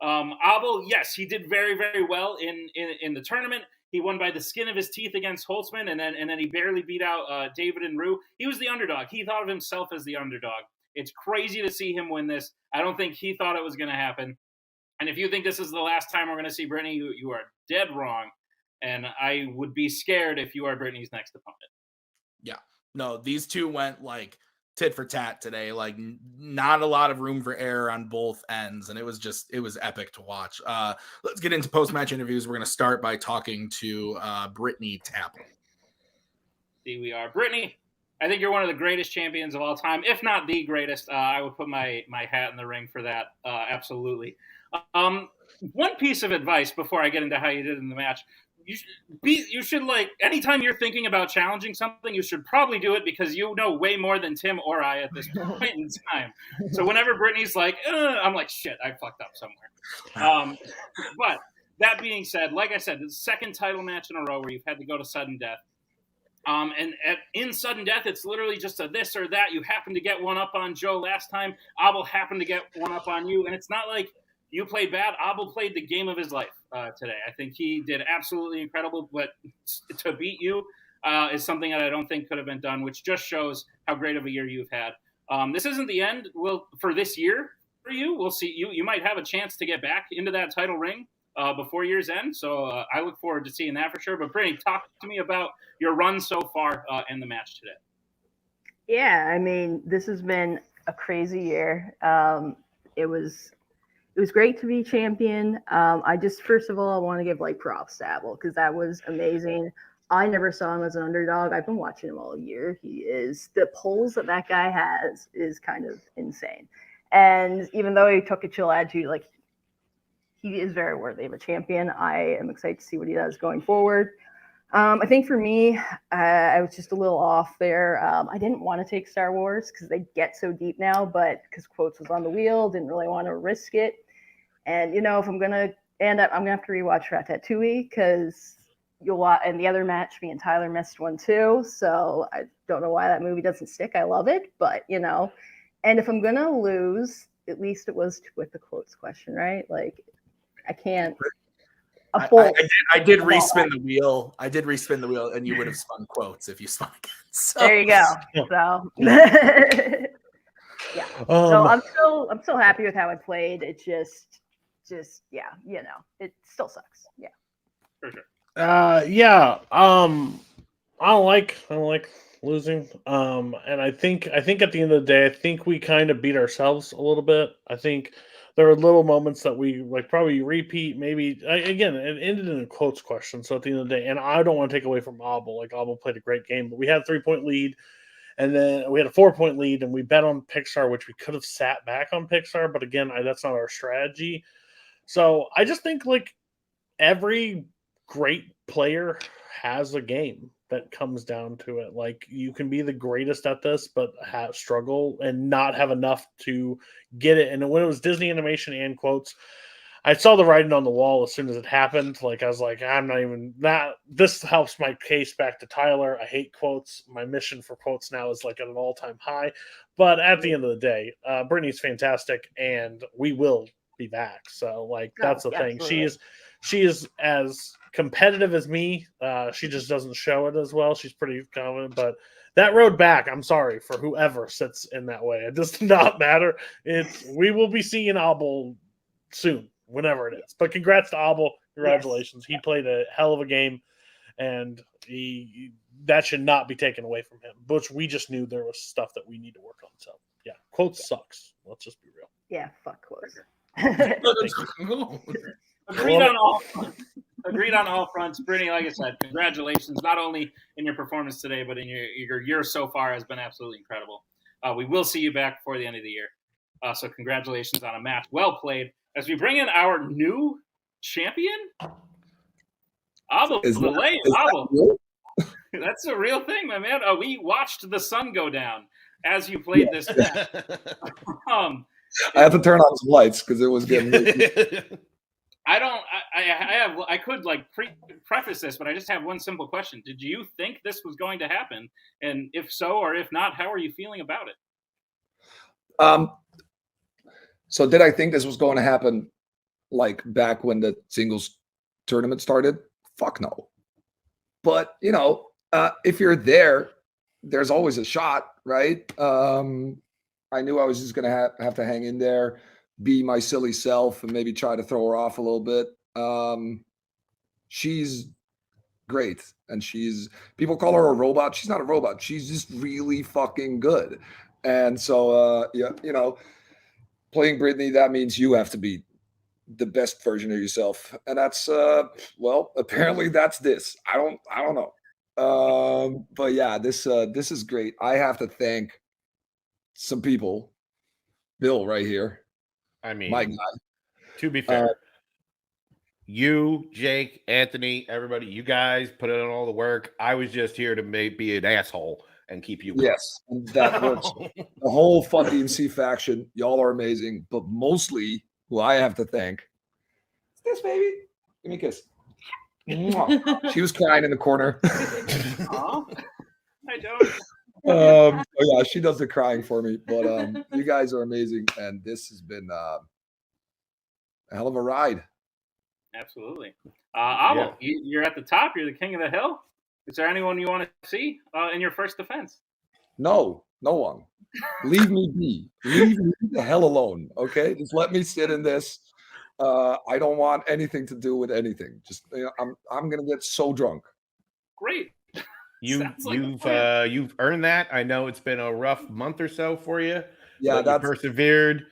Abel, yes, he did very, very well in the tournament. He won by the skin of his teeth against Holtzman, and then he barely beat out David and Rue. He was the underdog. He thought of himself as the underdog. It's crazy to see him win this. I don't think he thought it was going to happen. And if you think this is the last time we're going to see Brittany, you are dead wrong. And I would be scared if you are Brittany's next opponent. Yeah. No, these two went like tit for tat today. Like not a lot of room for error on both ends. And it was epic to watch. Let's get into post-match interviews. We're going to start by talking to Brittany Tapple. See, we are. Brittany, I think you're one of the greatest champions of all time, if not the greatest. I would put my hat in the ring for that. Absolutely. One piece of advice before I get into how you did in the match. You should like anytime you're thinking about challenging something, you should probably do it because you know way more than Tim or I at this point in time. So whenever Brittany's like, I'm like, shit, I fucked up somewhere. But that being said, like I said, the second title match in a row where you've had to go to sudden death. In sudden death, it's literally just a this or that. You happen to get one up on Joe last time. Abel happened to get one up on you, and it's not like you played bad. Abel played the game of his life today. I think he did absolutely incredible, but to beat you is something that I don't think could have been done, which just shows how great of a year you've had. This isn't the end for this year for you. We'll see. You might have a chance to get back into that title ring before year's end, so I look forward to seeing that for sure. But Brittany, talk to me about your run so far in the match today. Yeah, I mean, this has been a crazy year. It was great to be champion. I just, first of all, I want to give like props to Abel because that was amazing. I never saw him as an underdog. I've been watching him all year. The pulls that guy has is kind of insane. And even though he took a chill attitude, like he is very worthy of a champion. I am excited to see what he does going forward. I think for me, I was just a little off there. I didn't want to take Star Wars because they get so deep now, but because Quotes was on the wheel, didn't really want to risk it. And, you know, if I'm going to end up, I'm going to have to rewatch Ratatouille because and the other match, me and Tyler missed one too. So I don't know why that movie doesn't stick. I love it, but, you know, and if I'm going to lose, at least it was with the Quotes question, right? Like, I can't. I did respin the wheel. I did respin the wheel, and you would have spun Quotes if you spun again. So. There you go. So yeah. So I'm still happy with how I played. It's just yeah, you know, it still sucks. Yeah. For sure. Yeah. I don't like losing. And I think at the end of the day, I think we kind of beat ourselves a little bit. I think there were little moments that we like probably repeat. Maybe again, it ended in a Quotes question. So at the end of the day, and I don't want to take away from Abel. Like Abel played a great game, but we had a 3-point lead, and then we had a 4-point lead, and we bet on Pixar, which we could have sat back on Pixar. But again, that's not our strategy. So I just think like every great player has a game that comes down to it. Like you can be the greatest at this, but struggle and not have enough to get it. And when it was Disney animation and Quotes, I saw the writing on the wall as soon as it happened. Like, I was like, I'm not even that. This helps my case back to Tyler. I hate quotes. My mission for quotes now is like at an all-time high. But at the end of the day, Brittany's fantastic, and we will be back. So, like, that's the thing. She is as competitive as me. She just doesn't show it as well. She's pretty confident, but that road back, I'm sorry for whoever sits in that way. It does not matter. We will be seeing Abel soon, whenever it is. But congrats to Abel. Congratulations. Yes. He played a hell of a game, and that should not be taken away from him. Which we just knew there was stuff that we need to work on. So, yeah, quotes sucks. Let's just be real. Yeah, fuck quotes. Agreed on all fronts. Brittany, like I said, congratulations, not only in your performance today, but in your year so far has been absolutely incredible. We will see you back before the end of the year. So congratulations on a match well played. As we bring in our new champion, Abel. That's a real thing, my man. We watched the sun go down as you played this match. I had to turn on some lights because it was getting I could like preface this, but I just have one simple question. Did you think this was going to happen? And if so, or if not, how are you feeling about it? So did I think this was going to happen like back when the singles tournament started? Fuck no. But, you know, if you're there, there's always a shot, right? I knew I was just going to have to hang in there, be my silly self, and maybe try to throw her off a little bit. She's great, and people call her a robot. She's not a robot. She's just really fucking good. And so, yeah, you know, playing Brittany, that means you have to be the best version of yourself. And that's, well, apparently that's this. I don't know. But yeah, this is great. I have to thank some people. Bill right here. I mean, my guy. To be fair, you, Jake, Anthony, everybody, you guys put in all the work. I was just here to be an asshole and keep you. Yes, and that works. The whole Fun DMC faction, y'all are amazing. But mostly, who I have to thank, is this baby. Give me a kiss. She was crying in the corner. Aww. I don't. Oh yeah, she does the crying for me. But you guys are amazing, and this has been a hell of a ride. Absolutely. Abel, you're at the top. You're the king of the hill. Is there anyone you want to see in your first defense? No one. Leave me be. Leave me the hell alone. Okay, just let me sit in this. I don't want anything to do with anything. Just I'm gonna get so drunk. Great. You've earned that. I know it's been a rough month or so for you. Yeah, you persevered,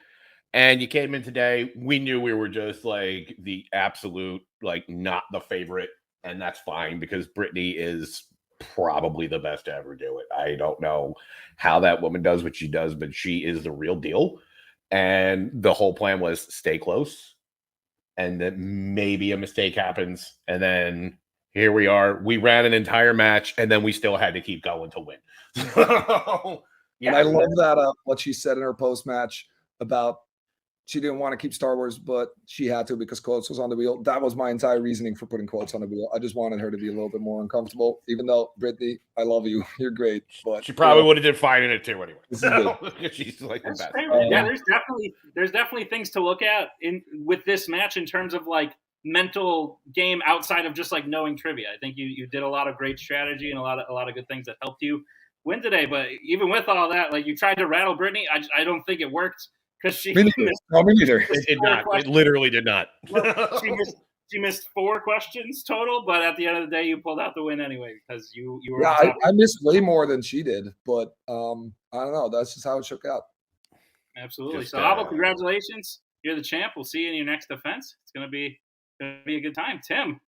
and you came in today. We knew we were just like the absolute, like, not the favorite, and that's fine because Brittany is probably the best to ever do it. I don't know how that woman does what she does, but she is the real deal. And the whole plan was stay close, and that maybe a mistake happens, and then here we are. We ran an entire match, and then we still had to keep going to win. And I love that what she said in her post match about she didn't want to keep Star Wars, but she had to because Quotes was on the wheel. That was my entire reasoning for putting Quotes on the wheel. I just wanted her to be a little bit more uncomfortable. Even though, Brittany, I love you. You're great. But she probably would have did fine in it too anyway. She's like the best. Yeah, there's definitely things to look at with this match in terms of like mental game outside of just like knowing trivia. I think you did a lot of great strategy and a lot of good things that helped you win today. But even with all that, like you tried to rattle Brittany, I don't think it worked because she missed. It did not. It literally did not. She missed 4 questions total, but at the end of the day, you pulled out the win anyway because you were. Yeah, I missed way more than she did, but I don't know. That's just how it shook out. Absolutely. So, Abel, congratulations. You're the champ. We'll see you in your next defense. It's gonna be a good time. Tim,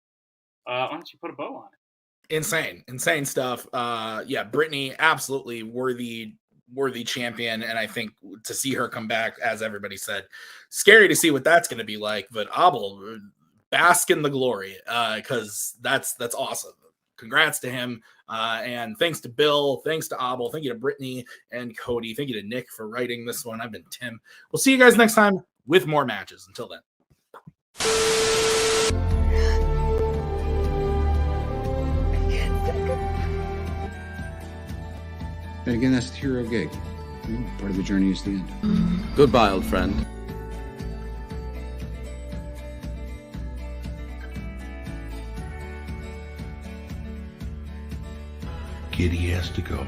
why don't you put a bow on it? Insane stuff. Yeah, Brittany, absolutely worthy champion, and I think to see her come back, as everybody said, scary to see what that's going to be like. But Abel, bask in the glory, because that's awesome. Congrats to him, and thanks to Bill, thanks to Abel, thank you to Brittany and Cody, thank you to Nick for writing this one. I've been Tim. We'll see you guys next time with more matches. Until then. And again, that's the hero gig. Part of the journey is the end. Goodbye, old friend. Kitty has to go.